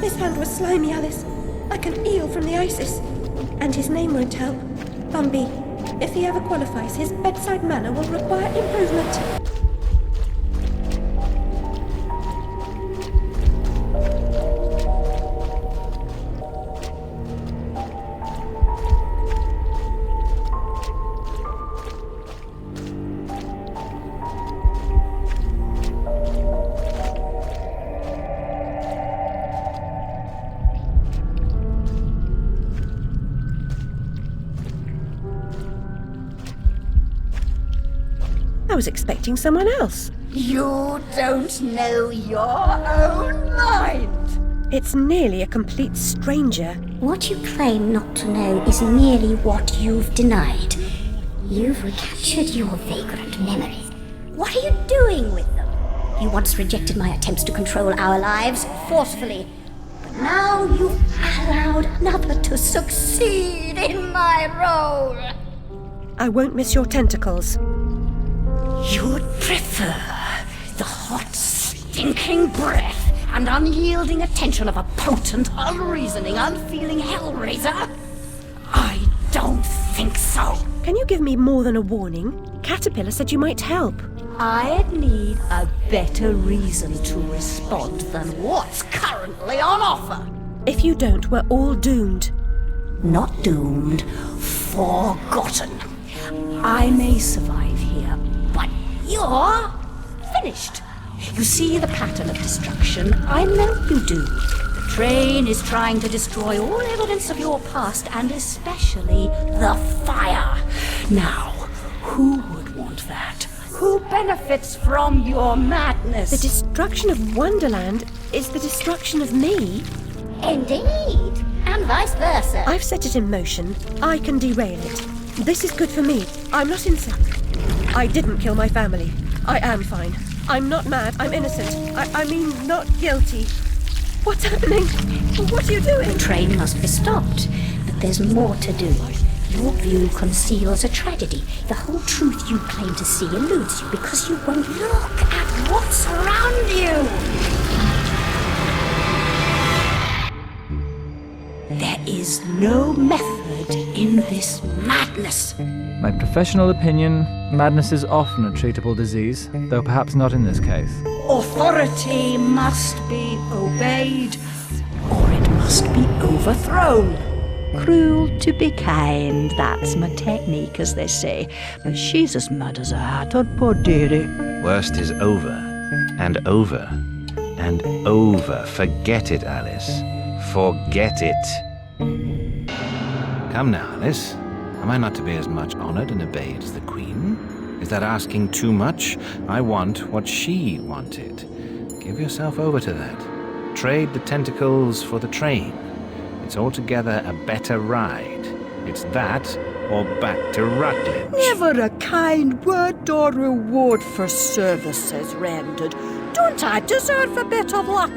His hand was slimy, Alice, like an eel from the Isis. And his name won't help. Bumby. If he ever qualifies, his bedside manner will require improvement. I was expecting someone else.
You don't know your own mind.
It's nearly a complete stranger.
What you claim not to know is merely what you've denied. You've recaptured your vagrant memories. What are you doing with them? You once rejected my attempts to control our lives forcefully. But now you've allowed another to succeed in my role.
I won't miss your tentacles.
You'd prefer the hot, stinking breath and unyielding attention of a potent, unreasoning, unfeeling hellraiser? I don't think so.
Can you give me more than a warning? Caterpillar said you might help.
I'd need a better reason to respond than what's currently on offer.
If you don't, we're all doomed.
Not doomed, forgotten. I may survive here, but you're finished. You see the pattern of destruction? I know you do. The train is trying to destroy all evidence of your past, and especially the fire. Now, who would want that? Who benefits from your madness?
The destruction of Wonderland is the destruction of me.
Indeed, and vice versa.
I've set it in motion. I can derail it. This is good for me. I'm not insane. I didn't kill my family. I am fine. I'm not mad. I'm innocent. I mean, not guilty. What's happening? What are you doing?
The train must be stopped, but there's more to do. Your view conceals a tragedy. The whole truth you claim to see eludes you because you won't look at what's around you.
There is no method in this madness.
My professional opinion, madness is often a treatable disease, though perhaps not in this case.
Authority must be obeyed, or it must be overthrown. Cruel to be kind, that's my technique, as they say. But she's as mad as a hatter, poor dearie.
Worst is over, and over, and over. Forget it, Alice. Forget it. Come now, Alice. Am I not to be as much honoured and obeyed as the Queen? Is that asking too much? I want what she wanted. Give yourself over to that. Trade the tentacles for the train. It's altogether a better ride. It's that or back to Rutledge.
Never a kind word or reward for services rendered. Don't I deserve a bit of luck?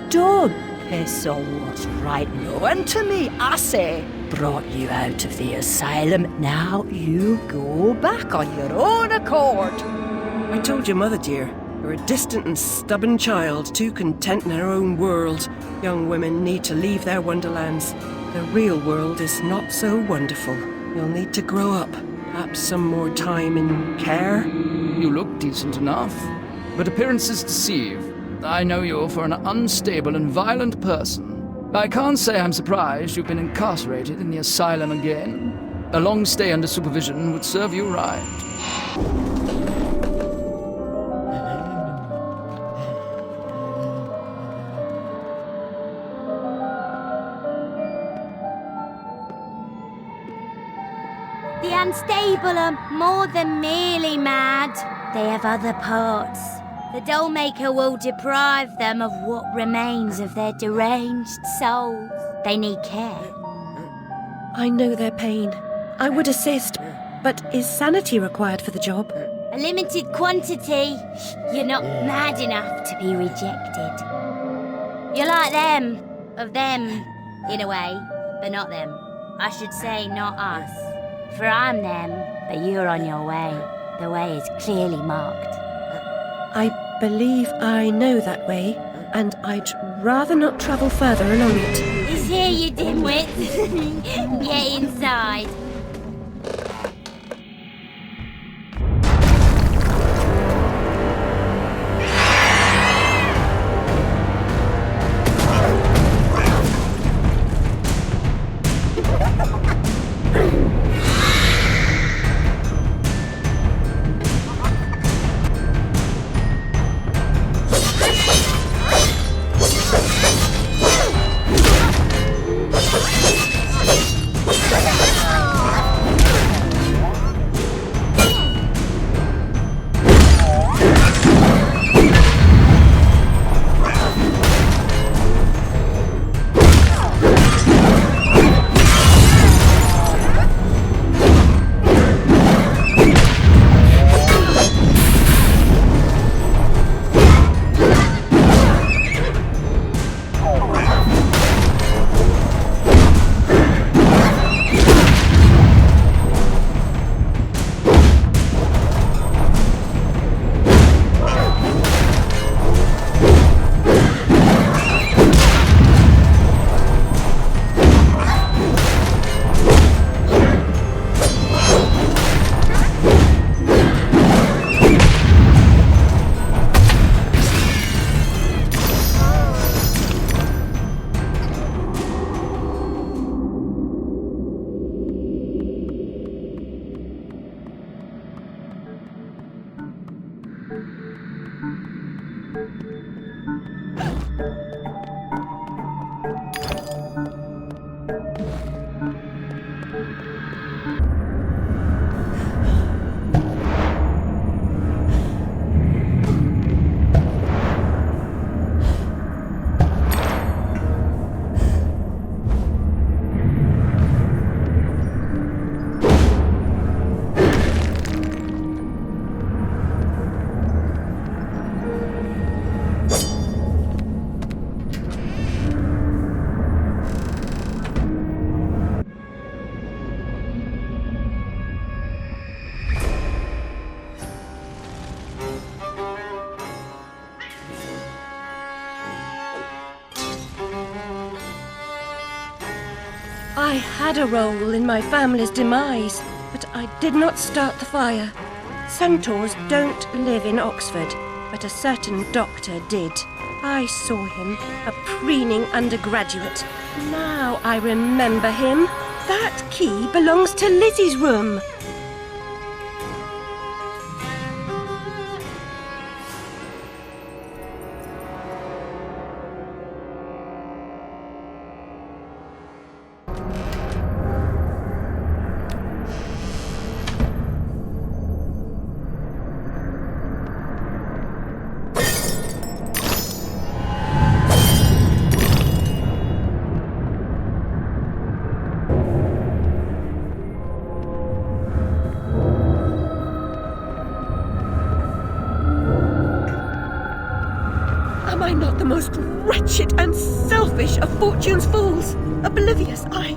Don't piss on what's right now. And to me, I say, brought you out of the asylum. Now you go back on your own accord.
I told your mother, dear. You're a distant and stubborn child, too content in her own world. Young women need to leave their wonderlands. The real world is not so wonderful. You'll need to grow up. Perhaps some more time in care.
You look decent enough, but appearances deceive. I know you for an unstable and violent person. I can't say I'm surprised you've been incarcerated in the asylum again. A long stay under supervision would serve you right.
The unstable are more than merely mad. They have other parts. The dollmaker will deprive them of what remains of their deranged souls. They need care.
I know their pain. I would assist, but is sanity required for the job?
A limited quantity. You're not mad enough to be rejected. You're like them, of them, in a way.
but not them. I should say not us. For I'm them, but you're on your way. The way is clearly marked.
I believe I know that way, and I'd rather not travel further along it.
Is here, you dimwit. Get inside.
I had a role in my family's demise, but I did not start the fire. Centaurs don't live in Oxford, but a certain doctor did. I saw him, a preening undergraduate. Now I remember him. That key belongs to Lizzie's room. Am I not the most wretched and selfish of fortune's fools? Oblivious, I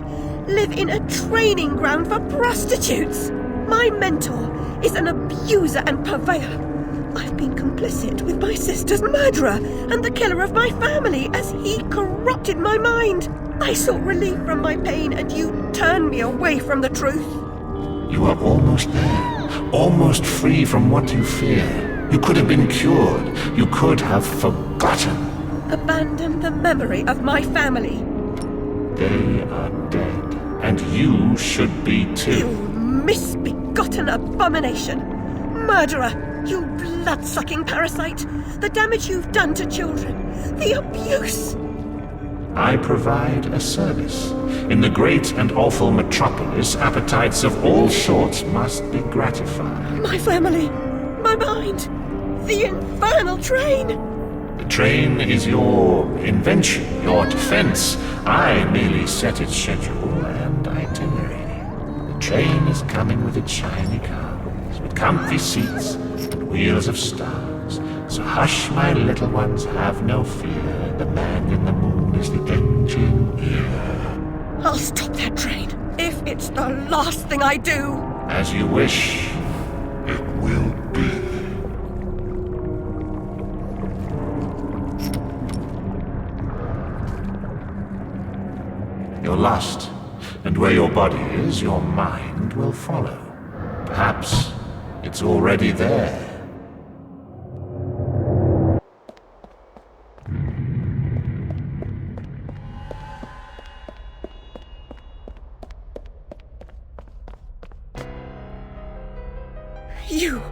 live in a training ground for prostitutes. My mentor is an abuser and purveyor. I've been complicit with my sister's murderer and the killer of my family as he corrupted my mind. I sought relief from my pain and you turned me away from the truth.
You are almost there, almost free from what you fear. You could have been cured. You could have forgotten.
Abandon the memory of my family.
They are dead, and you should be too.
You misbegotten abomination! Murderer! You blood-sucking parasite! The damage you've done to children! The abuse!
I provide a service. In the great and awful metropolis, appetites of all sorts must be gratified.
My family! My mind! The infernal train!
The train is your invention, your defense. I merely set its schedule and itinerary. The train is coming with its shiny cars, with comfy seats and wheels of stars. So hush, my little ones, have no fear. The man in the moon is the engineer.
I'll stop that train, if it's the last thing I do.
As you wish, it will be. You're lost, and where your body is, your mind will follow. Perhaps it's already there.
You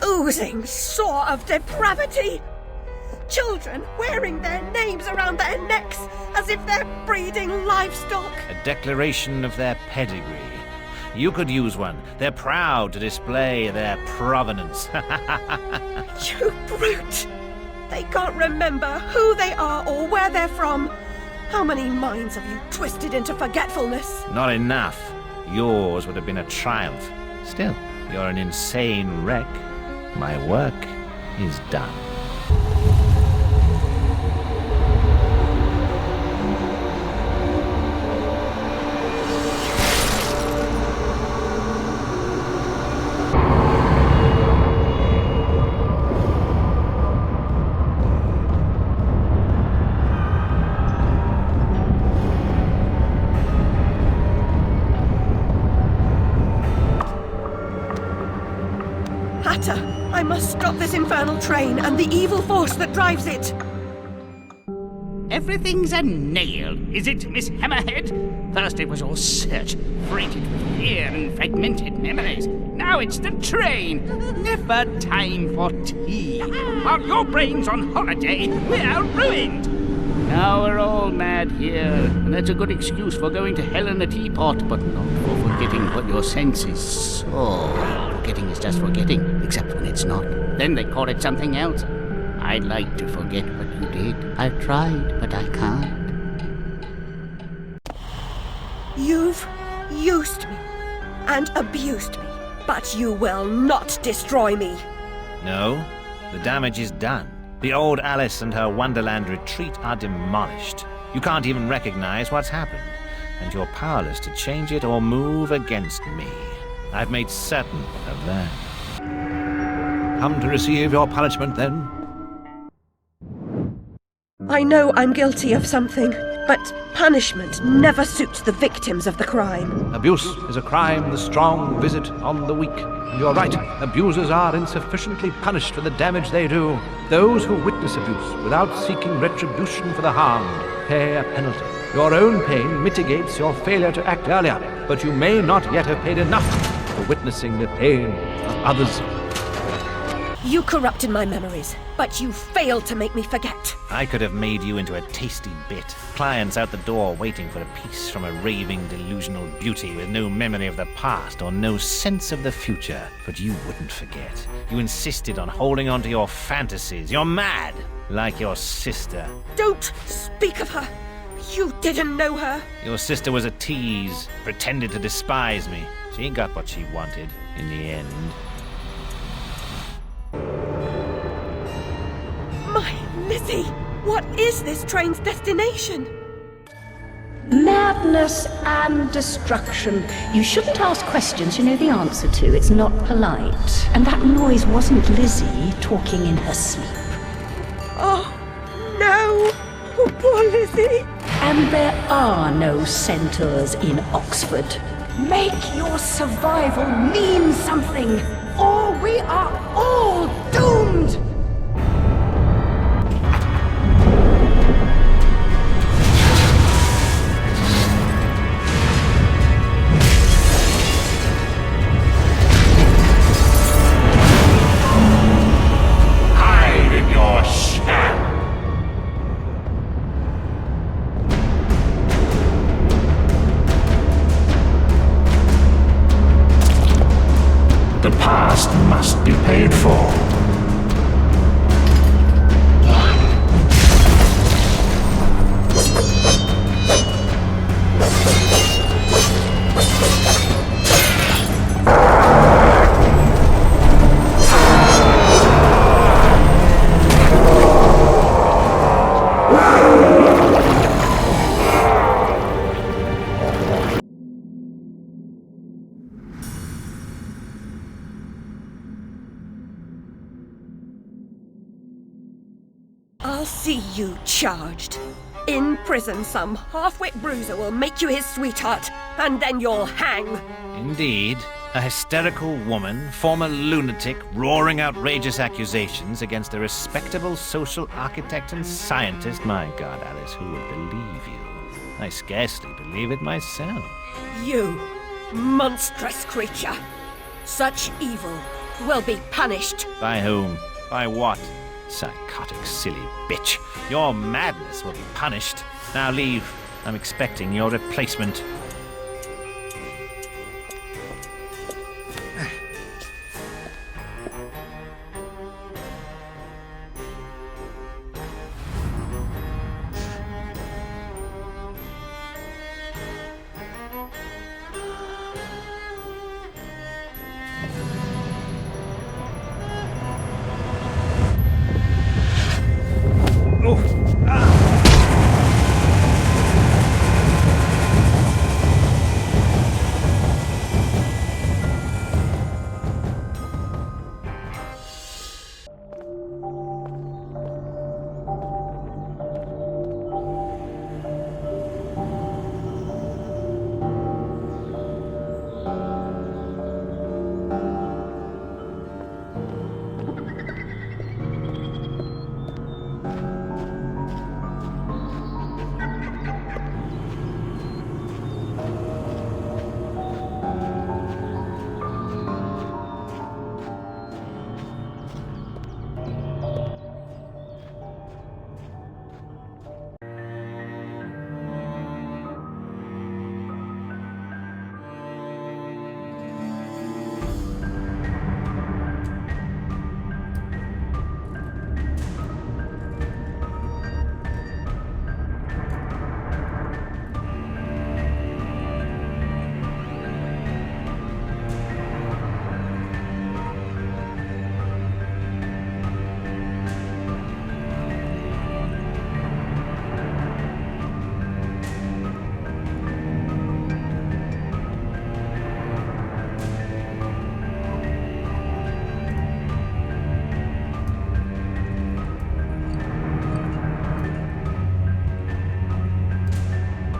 oozing sore of depravity! Children wearing their names around their necks as if they're breeding livestock!
A declaration of their pedigree. You could use one. They're proud to display their provenance.
You brute! They can't remember who they are or where they're from. How many minds have you twisted into forgetfulness?
Not enough. Yours would have been a triumph. Still, you're an insane wreck. My work is done.
I must stop this infernal train and the evil force that drives it.
Everything's a nail, is it, Miss Hammerhead? First it was all search, freighted with fear and fragmented memories. Now it's the train. Never time for tea. While your brain's on holiday, we're ruined. Now we're all mad here, and that's a good excuse for going to hell in a teapot, but not for forgetting what your senses saw. Forgetting is just forgetting, except when it's not. Then they call it something else. I'd like to forget what you did. I've tried, but I can't.
You've used me and abused me, but you will not destroy me.
No, the damage is done. The old Alice and her Wonderland retreat are demolished. You can't even recognize what's happened, and you're powerless to change it or move against me. I've made certain of that.
Come to receive your punishment, then?
I know I'm guilty of something, but punishment never suits the victims of the crime.
Abuse is a crime the strong visit on the weak. And you're right, abusers are insufficiently punished for the damage they do. Those who witness abuse without seeking retribution for the harmed pay a penalty. Your own pain mitigates your failure to act earlier, but you may not yet have paid enough for witnessing the pain of others.
You corrupted my memories, but you failed to make me forget.
I could have made you into a tasty bit. Clients out the door waiting for a piece from a raving, delusional beauty with no memory of the past or no sense of the future. But you wouldn't forget. You insisted on holding on to your fantasies. You're mad, like your sister.
Don't speak of her. You didn't know her.
Your sister was a tease, pretended to despise me. She got what she wanted in the end.
My Lizzie, what is this train's destination?
Madness and destruction. You shouldn't ask questions you know the answer to. It's not polite. And that noise wasn't Lizzie talking in her sleep.
Oh, no! Oh, poor Lizzie!
And there are no centaurs in Oxford. Make your survival mean something, or we are all doomed!
The past must be paid for.
see you charged. In prison, some half-wit bruiser will make you his sweetheart, and then you'll hang.
Indeed. A hysterical woman, former lunatic, roaring outrageous accusations against a respectable social architect and scientist. My God, Alice, who would believe you? I scarcely believe it myself.
You, monstrous creature. Such evil will be punished.
By whom? By what? Psychotic, silly bitch. Your madness will be punished. Now leave. I'm expecting your replacement.